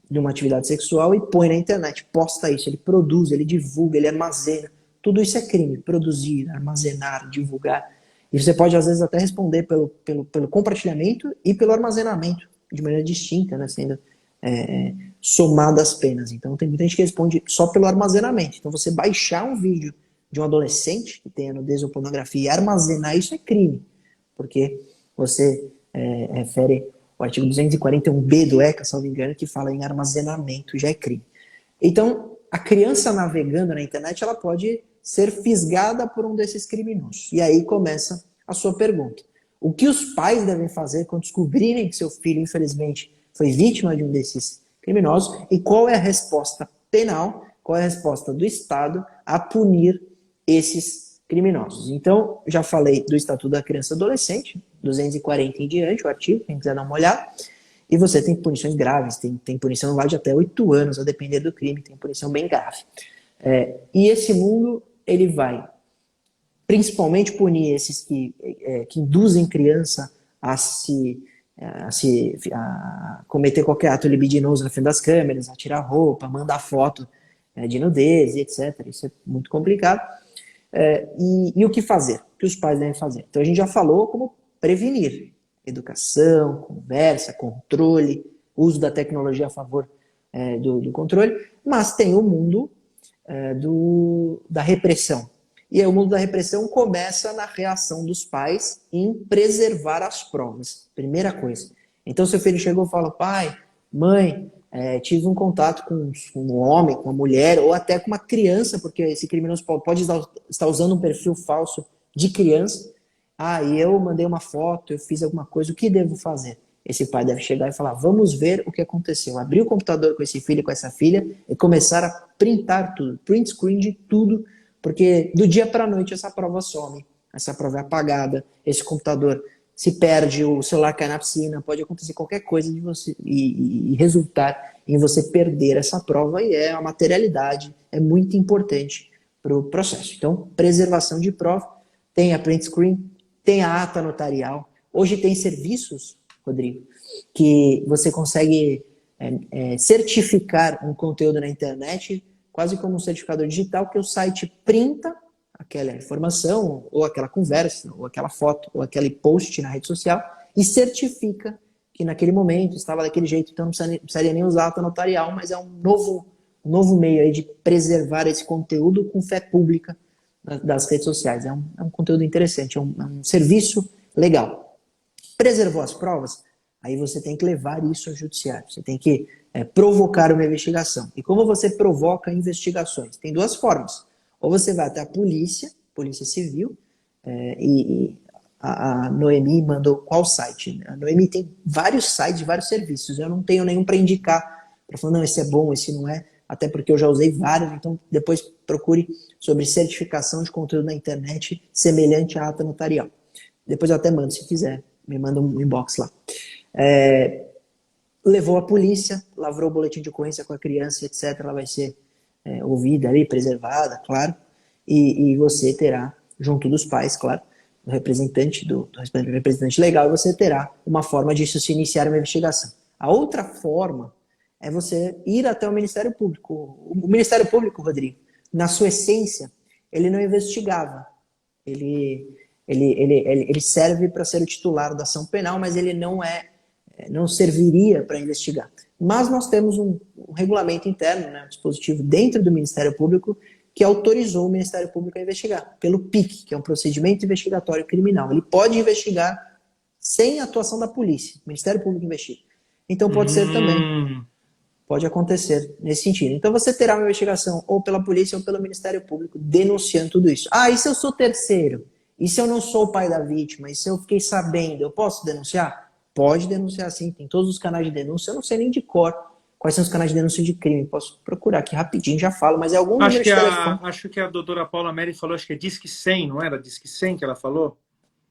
de uma atividade sexual e põe na internet, posta isso, ele produz, ele divulga, ele armazena. Tudo isso é crime, produzir, armazenar, divulgar. E você pode, às vezes, até responder pelo compartilhamento e pelo armazenamento, de maneira distinta, né, sendo somadas as penas. Então, tem muita gente que responde só pelo armazenamento. Então, você baixar um vídeo de um adolescente que tenha nudez ou pornografia e armazenar isso é crime, porque você refere o artigo 241b do ECA, salvo engano, que fala em armazenamento, já é crime. Então, a criança navegando na internet, ela pode ser fisgada por um desses criminosos. E aí começa a sua pergunta. O que os pais devem fazer quando descobrirem que seu filho, infelizmente, foi vítima de um desses criminosos? E qual é a resposta penal, qual é a resposta do Estado a punir esses criminosos? Então, já falei do Estatuto da Criança e Adolescente, 240 em diante, o artigo, quem quiser dar uma olhada. E você tem punições graves, tem punição vai de até 8 anos, a depender do crime, tem punição bem grave. E esse mundo, ele vai principalmente punir esses que induzem criança a cometer qualquer ato libidinoso na frente das câmeras, a tirar roupa, mandar foto de nudez, etc. Isso é muito complicado. E o que fazer? O que os pais devem fazer? Então a gente já falou como prevenir. Educação, conversa, controle, uso da tecnologia a favor do controle, mas tem o mundo da repressão. E aí o mundo da repressão começa na reação dos pais em preservar as provas. Primeira coisa. Então seu filho chegou e fala, pai, mãe, tive um contato com um homem, com uma mulher, ou até com uma criança, porque esse criminoso pode estar usando um perfil falso de criança. E eu mandei uma foto, eu fiz alguma coisa, o que devo fazer? Esse pai deve chegar e falar, vamos ver o que aconteceu. Abrir o computador com esse filho e com essa filha e começar a printar tudo, print screen de tudo, porque do dia para a noite essa prova some, essa prova é apagada, esse computador se perde, o celular cai na piscina, pode acontecer qualquer coisa de você e resultar em você perder essa prova, e a materialidade é muito importante para o processo. Então, preservação de prova, tem a print screen, tem a ata notarial. Hoje tem serviços, Rodrigo, que você consegue certificar um conteúdo na internet, quase como um certificador digital, que o site printa aquela informação, ou aquela conversa, ou aquela foto, ou aquele post na rede social, e certifica que naquele momento estava daquele jeito, então não precisaria nem usar a ata notarial, mas é um novo meio aí de preservar esse conteúdo com fé pública das redes sociais. É um conteúdo interessante, é um serviço legal. Preservou as provas, aí você tem que levar isso ao judiciário, você tem que provocar uma investigação. E como você provoca investigações? Tem duas formas. Ou você vai até a polícia civil, e a Noemi mandou qual site. A Noemi tem vários sites, vários serviços. Eu não tenho nenhum para indicar, para falar, não, esse é bom, esse não é. Até porque eu já usei vários, então depois procure sobre certificação de conteúdo na internet semelhante à ata notarial. Depois eu até mando, se quiser, me manda um inbox lá. Levou a polícia, lavrou o boletim de ocorrência com a criança, etc. Ela vai ser ouvida ali, preservada, claro. E você terá, junto dos pais, claro, do representante, do representante legal, você terá uma forma disso se iniciar uma investigação. A outra forma é você ir até o Ministério Público. O Ministério Público, Rodrigo, na sua essência, ele não investigava. Ele serve para ser o titular da ação penal, mas ele não serviria para investigar. Mas nós temos um regulamento interno, né, um dispositivo dentro do Ministério Público que autorizou o Ministério Público a investigar, pelo PIC, que é um procedimento investigatório criminal. Ele pode investigar sem atuação da polícia. O Ministério Público investiga. Então pode ser também. Pode acontecer nesse sentido. Então você terá uma investigação ou pela polícia ou pelo Ministério Público denunciando tudo isso. Ah, e se eu sou terceiro? E se eu não sou o pai da vítima? E se eu fiquei sabendo? Eu posso denunciar? Pode denunciar sim, tem todos os canais de denúncia. Eu não sei nem de cor quais são os canais de denúncia de crime. Posso procurar aqui rapidinho, já falo, mas é algum número de telefone. Acho que a doutora Paula Mary falou, acho que é Disque 100, não era? Disque 100 que ela falou?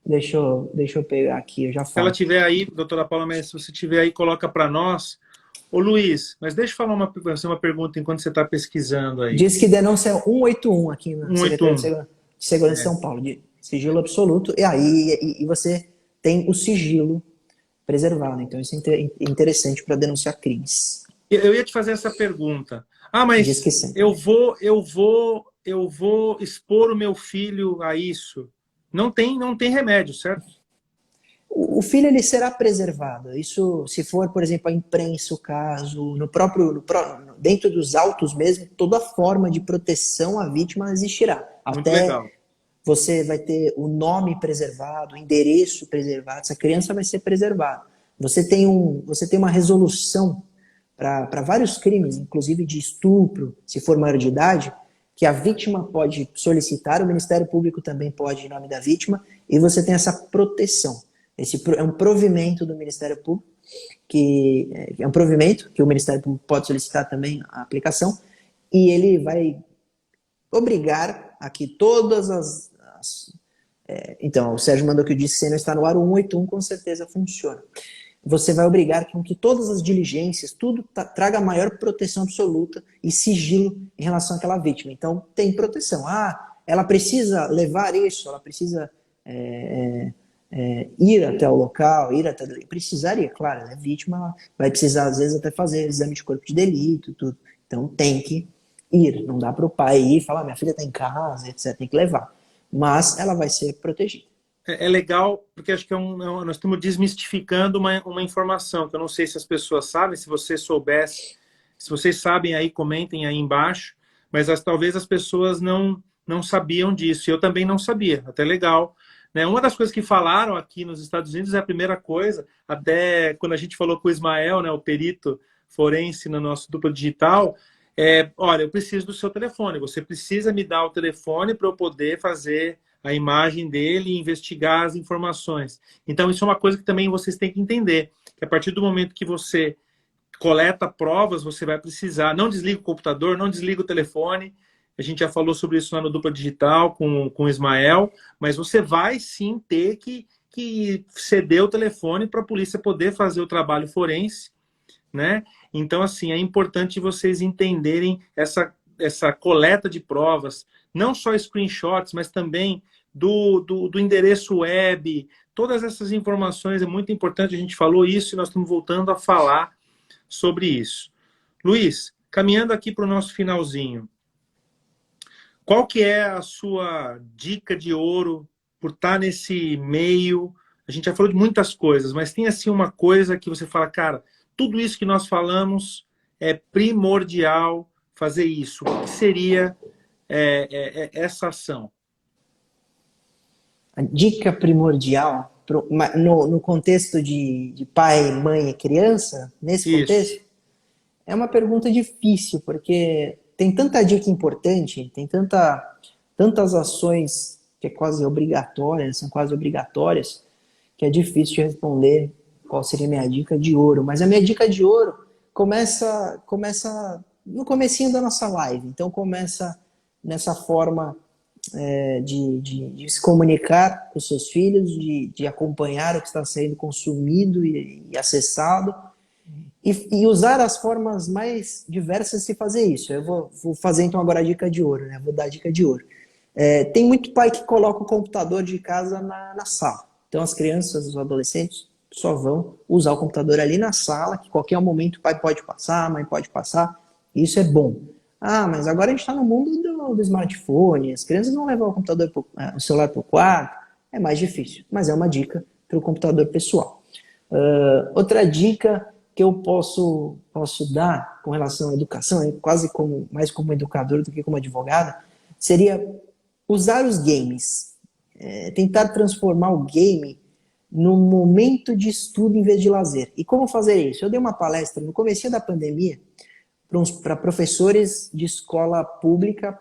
Deixa eu pegar aqui, eu já falo. Se ela tiver aí, doutora Paula Mary, se você tiver aí, coloca para nós. Ô Luiz, mas deixa eu falar uma pergunta enquanto você está pesquisando aí. Diz que denúncia é 181 aqui na 181. Secretaria de Segurança de São Paulo, de sigilo absoluto, e aí você tem o sigilo preservado. Então isso é interessante para denunciar crimes. Eu ia te fazer essa pergunta. Ah, mas eu vou expor o meu filho a isso. Não tem remédio, certo? O filho ele será preservado. Isso, se for, por exemplo, a imprensa, o caso, dentro dos autos mesmo, toda forma de proteção à vítima existirá. Muito Até legal. Você vai ter o nome preservado, o endereço preservado, essa criança vai ser preservada. Você tem uma resolução para vários crimes, inclusive de estupro, se for maior de idade, que a vítima pode solicitar, o Ministério Público também pode, em nome da vítima, e você tem essa proteção. Esse é um provimento do Ministério Público, que é um provimento que o Ministério Público pode solicitar também a aplicação, e ele vai obrigar a que todas então, o Sérgio mandou que o Disque 100 não está no ar, o 181 com certeza funciona. Você vai obrigar com que todas as diligências, tudo traga maior proteção absoluta e sigilo em relação àquela vítima. Então, tem proteção. Ah, ela precisa levar isso, ela precisa ir até o local, precisaria, claro, ela é vítima, ela vai precisar, às vezes, até fazer exame de corpo de delito, tudo. Então, tem que ir. Não dá para o pai ir e falar, minha filha está em casa, etc. Tem que levar. Mas ela vai ser protegida. É legal, porque acho que nós estamos desmistificando uma informação, que eu não sei se as pessoas sabem, se você soubesse, se vocês sabem aí, comentem aí embaixo, mas talvez as pessoas não sabiam disso, e eu também não sabia, até legal. Né? Uma das coisas que falaram aqui nos Estados Unidos é a primeira coisa, até quando a gente falou com o Ismael, né, o perito forense no nosso duplo digital, olha, eu preciso do seu telefone, você precisa me dar o telefone para eu poder fazer a imagem dele e investigar as informações. Então, isso é uma coisa que também vocês têm que entender, que a partir do momento que você coleta provas, você vai precisar, não desliga o computador, não desliga o telefone, a gente já falou sobre isso lá no Dupla Digital com o Ismael, mas você vai sim ter que ceder o telefone para a polícia poder fazer o trabalho forense, né? Então, assim, é importante vocês entenderem essa coleta de provas, não só screenshots, mas também do endereço web, todas essas informações, é muito importante, a gente falou isso e nós estamos voltando a falar sobre isso. Luiz, caminhando aqui para o nosso finalzinho, qual que é a sua dica de ouro por estar nesse meio? A gente já falou de muitas coisas, mas tem assim uma coisa que você fala, cara, tudo isso que nós falamos é primordial fazer isso. O que seria essa ação? A dica primordial, no contexto de pai, mãe e criança, nesse contexto, é uma pergunta difícil, porque tem tanta dica importante, tem tantas ações que é quase obrigatória, são quase obrigatórias, que é difícil de responder qual seria a minha dica de ouro. Mas a minha dica de ouro começa no comecinho da nossa live. Então começa nessa forma de se comunicar com os seus filhos, de acompanhar o que está sendo consumido e acessado, e usar as formas mais diversas de se fazer isso. Eu vou fazer então agora a dica de ouro, né? Vou dar a dica de ouro. Tem muito pai que coloca o computador de casa na sala. Então as crianças, os adolescentes só vão usar o computador ali na sala, que qualquer momento o pai pode passar, a mãe pode passar. Isso é bom. Ah, mas agora a gente está no mundo do smartphone, as crianças não levam o celular para o quarto, é mais difícil, mas é uma dica para o computador pessoal. Outra dica que eu posso dar com relação à educação, quase mais como educador do que como advogado, seria usar os games, tentar transformar o game num momento de estudo em vez de lazer. E como fazer isso? Eu dei uma palestra no começo da pandemia para professores de escola pública,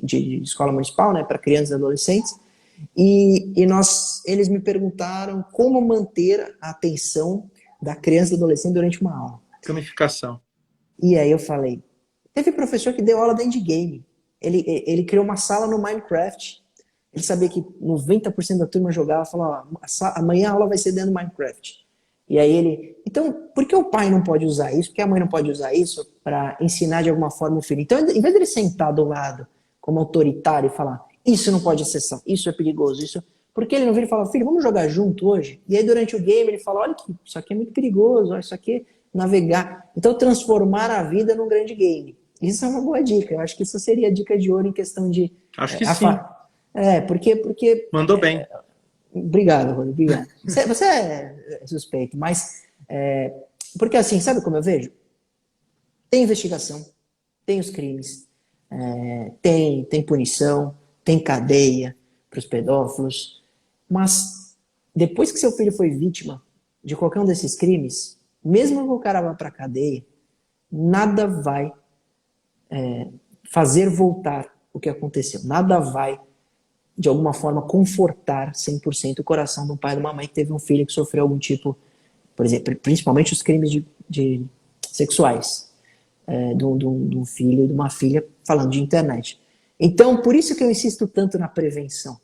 de escola municipal, né, para crianças e adolescentes, e eles me perguntaram como manter a atenção da criança e do adolescente durante uma aula. Gamificação. E aí eu falei, teve professor que deu aula dentro de game. Ele criou uma sala no Minecraft. Ele sabia que 90% da turma jogava, falou, amanhã a aula vai ser dentro do Minecraft. E aí então, por que o pai não pode usar isso? Por que a mãe não pode usar isso para ensinar de alguma forma o filho? Então, em vez dele sentar do lado como autoritário e falar, isso não pode acessar, isso é perigoso, isso... Porque ele não vira e fala, filho, vamos jogar junto hoje? E aí durante o game ele fala, olha que isso aqui é muito perigoso, olha, isso aqui navegar. Então, transformar a vida num grande game. Isso é uma boa dica. Eu acho que isso seria a dica de ouro em questão de... Acho que sim. Porque mandou bem. Obrigado, Rony, obrigado. Você é suspeito, mas... porque assim, sabe como eu vejo? Tem investigação, tem os crimes, tem punição, tem cadeia para os pedófilos, mas depois que seu filho foi vítima de qualquer um desses crimes, mesmo que o cara vá para a cadeia, nada vai fazer voltar o que aconteceu. Nada vai, de alguma forma, confortar 100% o coração de um pai e de uma mãe que teve um filho que sofreu algum tipo, por exemplo, principalmente os crimes sexuais, de um filho e de uma filha, falando de internet. Então, por isso que eu insisto tanto na prevenção.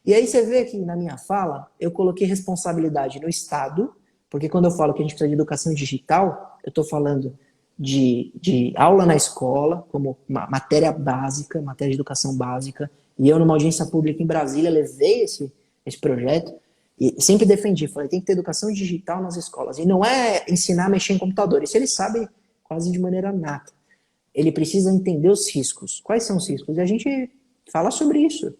E aí você vê que na minha fala, eu coloquei responsabilidade no Estado, porque quando eu falo que a gente precisa de educação digital, eu estou falando de aula na escola, como uma matéria básica, matéria de educação básica, e eu numa audiência pública em Brasília levei esse projeto, e sempre defendi, falei, tem que ter educação digital nas escolas, e não é ensinar a mexer em computador, isso ele sabe quase de maneira nata. Ele precisa entender os riscos. Quais são os riscos? E a gente fala sobre isso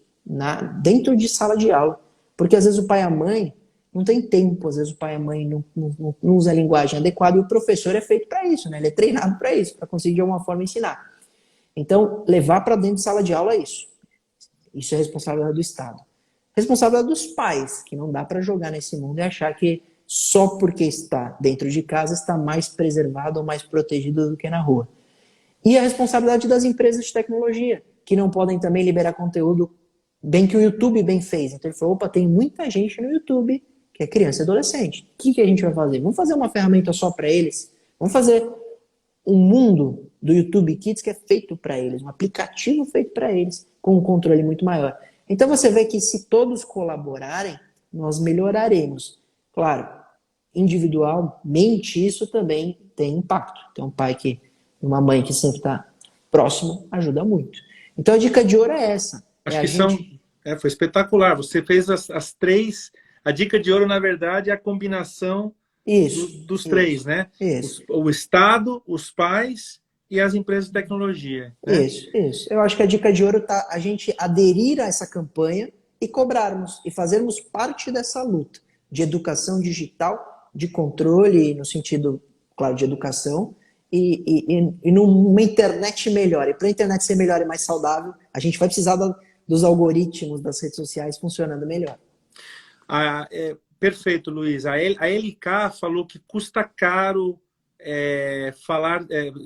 dentro de sala de aula. Porque às vezes o pai e a mãe não tem tempo, às vezes o pai e a mãe não usa a linguagem adequada, e o professor é feito para isso, né? Ele é treinado para isso, para conseguir de alguma forma ensinar. Então, levar para dentro de sala de aula é isso. Isso é responsabilidade do Estado. Responsabilidade dos pais, que não dá para jogar nesse mundo e achar que só porque está dentro de casa está mais preservado ou mais protegido do que na rua. E a responsabilidade das empresas de tecnologia, que não podem também liberar conteúdo bem que o YouTube bem fez. Então ele falou, opa, tem muita gente no YouTube que é criança e adolescente. O que a gente vai fazer? Vamos fazer uma ferramenta só para eles? Vamos fazer um mundo do YouTube Kids que é feito para eles, um aplicativo feito para eles, com um controle muito maior. Então você vê que se todos colaborarem, nós melhoraremos. Claro, individualmente isso também tem impacto. Tem um pai que uma mãe que sempre está próximo ajuda muito. Então a dica de ouro é essa. Acho que foi espetacular. Você fez as três. A dica de ouro, na verdade, é a combinação dos três, né? Isso. O Estado, os pais e as empresas de tecnologia. Né? Isso. Eu acho que a dica de ouro está a gente aderir a essa campanha e cobrarmos e fazermos parte dessa luta de educação digital, de controle, no sentido, claro, de educação, e numa internet melhor. E para a internet ser melhor e mais saudável, a gente vai precisar dos algoritmos das redes sociais funcionando melhor. Perfeito, Luiz. A LK falou que custa caro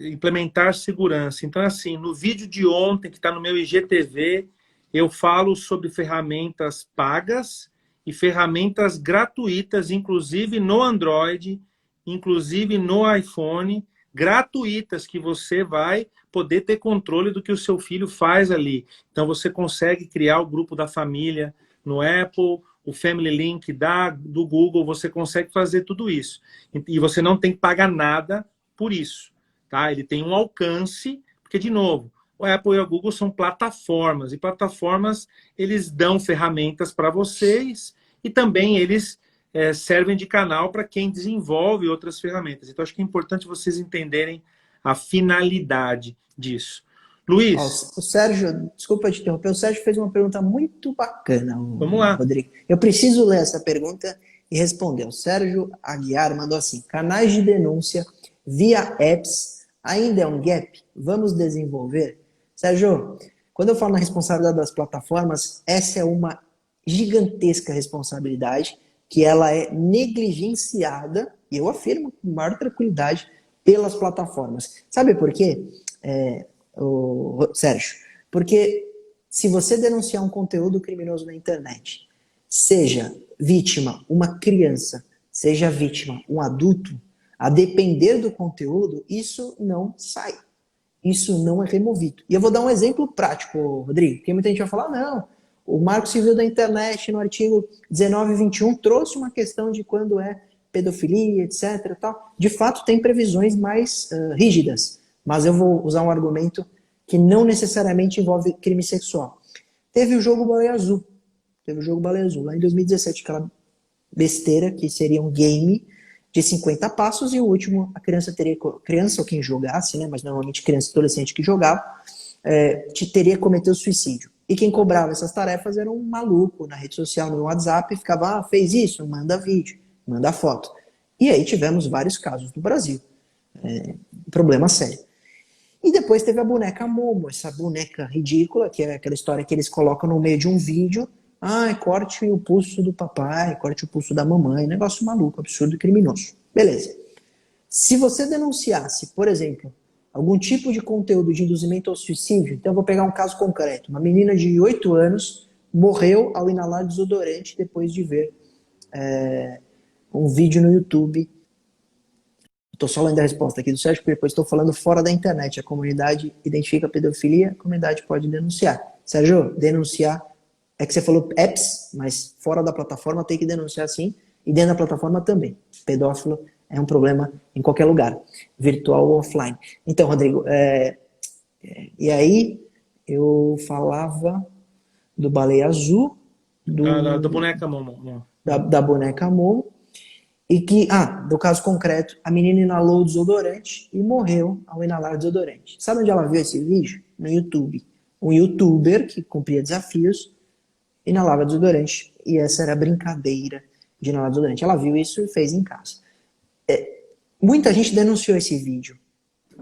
implementar segurança. Então, assim, no vídeo de ontem, que está no meu IGTV, eu falo sobre ferramentas pagas e ferramentas gratuitas, inclusive no Android, inclusive no iPhone, gratuitas, que você vai poder ter controle do que o seu filho faz ali. Então você consegue criar o grupo da família no Apple, o Family Link do Google, você consegue fazer tudo isso. E você não tem que pagar nada por isso. Tá? Ele tem um alcance, porque, de novo, o Apple e o Google são plataformas, e plataformas, eles dão ferramentas para vocês e também eles servem de canal para quem desenvolve outras ferramentas. Então, acho que é importante vocês entenderem a finalidade disso. Luiz. O Sérgio, desculpa te interromper, o Sérgio fez uma pergunta muito bacana, Vamos lá. Rodrigo. Eu preciso ler essa pergunta e responder. O Sérgio Aguiar mandou assim: canais de denúncia via apps ainda é um gap? Vamos desenvolver? Sérgio, quando eu falo na responsabilidade das plataformas, essa é uma gigantesca responsabilidade que ela é negligenciada, e eu afirmo com maior tranquilidade, pelas plataformas. Sabe por quê, Sérgio? Porque se você denunciar um conteúdo criminoso na internet, seja vítima uma criança, seja vítima um adulto, a depender do conteúdo, isso não sai. Isso não é removido. E eu vou dar um exemplo prático, Rodrigo, porque muita gente vai falar, não, o Marco Civil da Internet, no artigo 1921, trouxe uma questão de quando é pedofilia, etc. Tal. De fato, tem previsões mais rígidas, mas eu vou usar um argumento que não necessariamente envolve crime sexual. Teve o jogo Baleia Azul. Lá em 2017, aquela besteira que seria um game de 50 passos, e o último, a criança ou quem jogasse, né, mas normalmente criança e adolescente que jogava, teria que cometer o suicídio. E quem cobrava essas tarefas era um maluco na rede social, no WhatsApp, e ficava, fez isso, manda vídeo, manda foto. E aí tivemos vários casos no Brasil. Problema sério. E depois teve a boneca Momo, essa boneca ridícula, que é aquela história que eles colocam no meio de um vídeo, corte o pulso do papai, corte o pulso da mamãe, negócio maluco, absurdo e criminoso. Beleza. Se você denunciasse, por exemplo, algum tipo de conteúdo de induzimento ao suicídio, então eu vou pegar um caso concreto. Uma menina de 8 anos morreu ao inalar desodorante depois de ver um vídeo no YouTube. Estou só lendo a resposta aqui do Sérgio, porque depois estou falando fora da internet. A comunidade identifica a pedofilia, a comunidade pode denunciar. Sérgio, denunciar, é que você falou apps, mas fora da plataforma tem que denunciar sim, e dentro da plataforma também. Pedófilo é um problema em qualquer lugar, virtual ou offline. Então, Rodrigo, e aí eu falava do Baleia Azul, Da boneca Momo. Da boneca Momo, e que, do caso concreto, a menina inalou o desodorante e morreu ao inalar desodorante. Sabe onde ela viu esse vídeo? No YouTube. Um youtuber que cumpria desafios inalava desodorante, e essa era a brincadeira de inalar desodorante. Ela viu isso e fez em casa. Muita gente denunciou esse vídeo.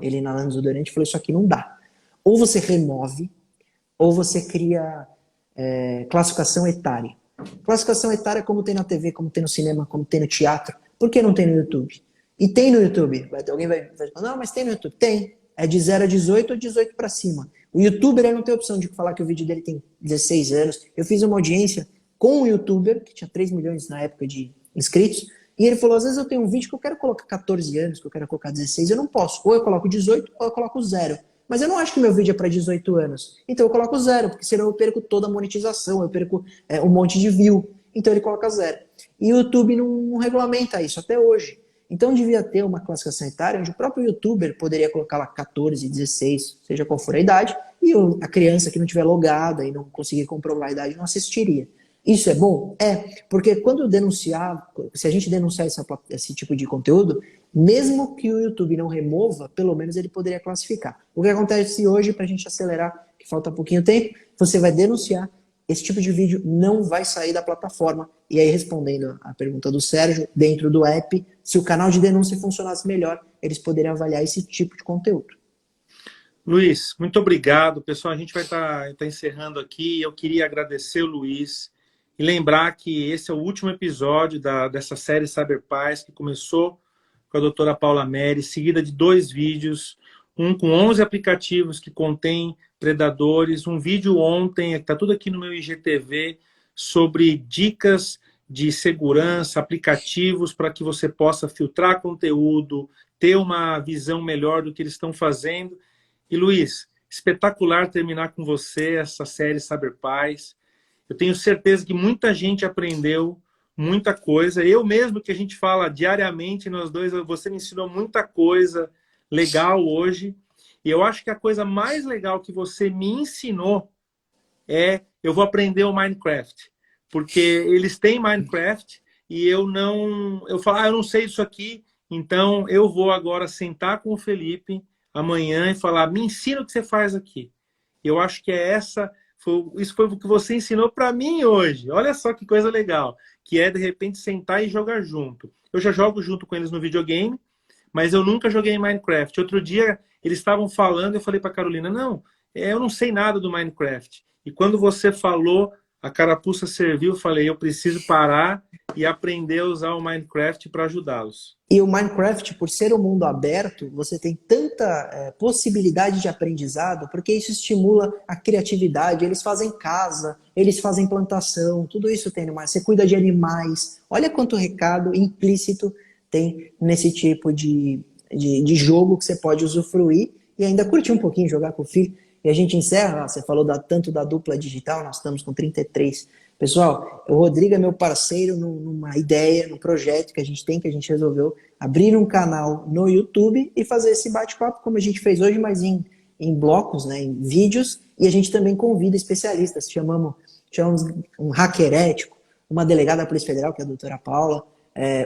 Ele inalando desodorante falou, isso aqui não dá. Ou você remove, ou você cria classificação etária. Classificação etária como tem na TV, como tem no cinema, como tem no teatro. Por que não tem no YouTube? E tem no YouTube. Alguém vai falar, não, mas tem no YouTube. Tem. É de 0 a 18 ou 18 para cima. O youtuber ele não tem opção de falar que o vídeo dele tem 16 anos. Eu fiz uma audiência com um youtuber, que tinha 3 milhões na época de inscritos, e ele falou, às vezes eu tenho um vídeo que eu quero colocar 14 anos, que eu quero colocar 16, eu não posso. Ou eu coloco 18, ou eu coloco 0. Mas eu não acho que meu vídeo é para 18 anos. Então eu coloco 0, porque senão eu perco toda a monetização, eu perco um monte de view. Então ele coloca 0. E o YouTube não regulamenta isso até hoje. Então devia ter uma classificação etária onde o próprio youtuber poderia colocar lá 14, 16, seja qual for a idade, e a criança que não tiver logada e não conseguir comprovar a idade não assistiria. Isso é bom? Porque quando denunciar, se a gente denunciar esse tipo de conteúdo, mesmo que o YouTube não remova, pelo menos ele poderia classificar. O que acontece hoje, para a gente acelerar, que falta pouquinho tempo, você vai denunciar, esse tipo de vídeo não vai sair da plataforma. E aí, respondendo a pergunta do Sérgio, dentro do app, se o canal de denúncia funcionasse melhor, eles poderiam avaliar esse tipo de conteúdo. Luiz, muito obrigado. Pessoal, a gente vai estar encerrando aqui. Eu queria agradecer o Luiz e lembrar que esse é o último episódio dessa série Cyberpaz, que começou com a doutora Paula Meri, seguida de 2 vídeos, um com 11 aplicativos que contém predadores. Um vídeo ontem, está tudo aqui no meu IGTV, sobre dicas de segurança, aplicativos para que você possa filtrar conteúdo, ter uma visão melhor do que eles estão fazendo. E Luiz, espetacular terminar com você essa série Cyberpaz. Eu tenho certeza que muita gente aprendeu muita coisa. Eu mesmo, que a gente fala diariamente, nós dois, você me ensinou muita coisa legal hoje. E eu acho que a coisa mais legal que você me ensinou é: eu vou aprender o Minecraft. Porque eles têm Minecraft e eu não... Eu falo, eu não sei isso aqui, então eu vou agora sentar com o Felipe amanhã e falar, me ensina o que você faz aqui. Eu acho que isso foi o que você ensinou para mim hoje. Olha só que coisa legal, que é de repente sentar e jogar junto. Eu já jogo junto com eles no videogame, mas eu nunca joguei Minecraft. Outro dia eles estavam falando, eu falei para Carolina, não, eu não sei nada do Minecraft. E quando você falou, a carapuça serviu, eu falei, eu preciso parar e aprender a usar o Minecraft para ajudá-los. E o Minecraft, por ser um mundo aberto, você tem tanta possibilidade de aprendizado, porque isso estimula a criatividade. Eles fazem casa, eles fazem plantação, tudo isso tem no Minecraft. Você cuida de animais. Olha quanto recado implícito tem nesse tipo de jogo que você pode usufruir e ainda curtir um pouquinho, jogar com o filho. E a gente encerra, você falou tanto da dupla digital, nós estamos com 33. Pessoal, o Rodrigo é meu parceiro numa ideia, num projeto que a gente resolveu abrir um canal no YouTube e fazer esse bate-papo como a gente fez hoje, mas em blocos, né, em vídeos, e a gente também convida especialistas, chamamos um hacker ético, uma delegada da Polícia Federal, que é a doutora Paula,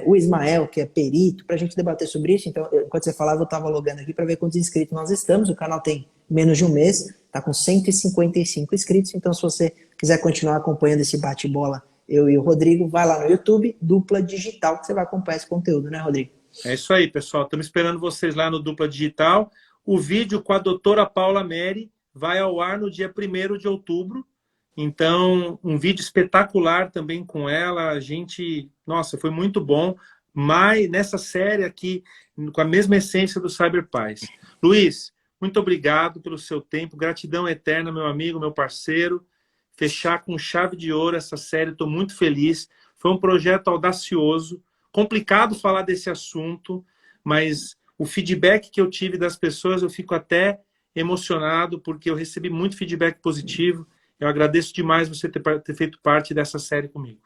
o Ismael, que é perito, para a gente debater sobre isso. Então, enquanto você falava, eu estava logando aqui para ver quantos inscritos nós estamos. O canal tem menos de um mês, está com 155 inscritos. Então, se você quiser continuar acompanhando esse bate-bola, eu e o Rodrigo, vai lá no YouTube, Dupla Digital, que você vai acompanhar esse conteúdo, né, Rodrigo? É isso aí, pessoal. Estamos esperando vocês lá no Dupla Digital. O vídeo com a doutora Paula Meri vai ao ar no dia 1º de outubro. Então, um vídeo espetacular também com ela. A gente, nossa, foi muito bom. Mas nessa série aqui, com a mesma essência do Cyberpaz. Luiz, muito obrigado pelo seu tempo. Gratidão eterna, meu amigo, meu parceiro. Fechar com chave de ouro essa série, estou muito feliz. Foi um projeto audacioso. Complicado falar desse assunto, mas o feedback que eu tive das pessoas, eu fico até emocionado, porque eu recebi muito feedback positivo. Eu agradeço demais você ter feito parte dessa série comigo.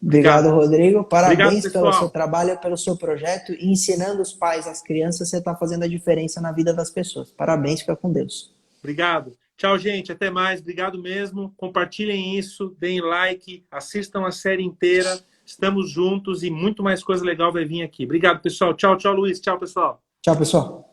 Obrigado, Rodrigo. Parabéns Obrigado, pelo seu trabalho, pelo seu projeto. E ensinando os pais, as crianças, você está fazendo a diferença na vida das pessoas. Parabéns, fica com Deus. Obrigado. Tchau, gente. Até mais. Obrigado mesmo. Compartilhem isso, deem like, assistam a série inteira. Estamos juntos e muito mais coisa legal vai vir aqui. Obrigado, pessoal. Tchau, tchau, Luiz. Tchau, pessoal. Tchau, pessoal.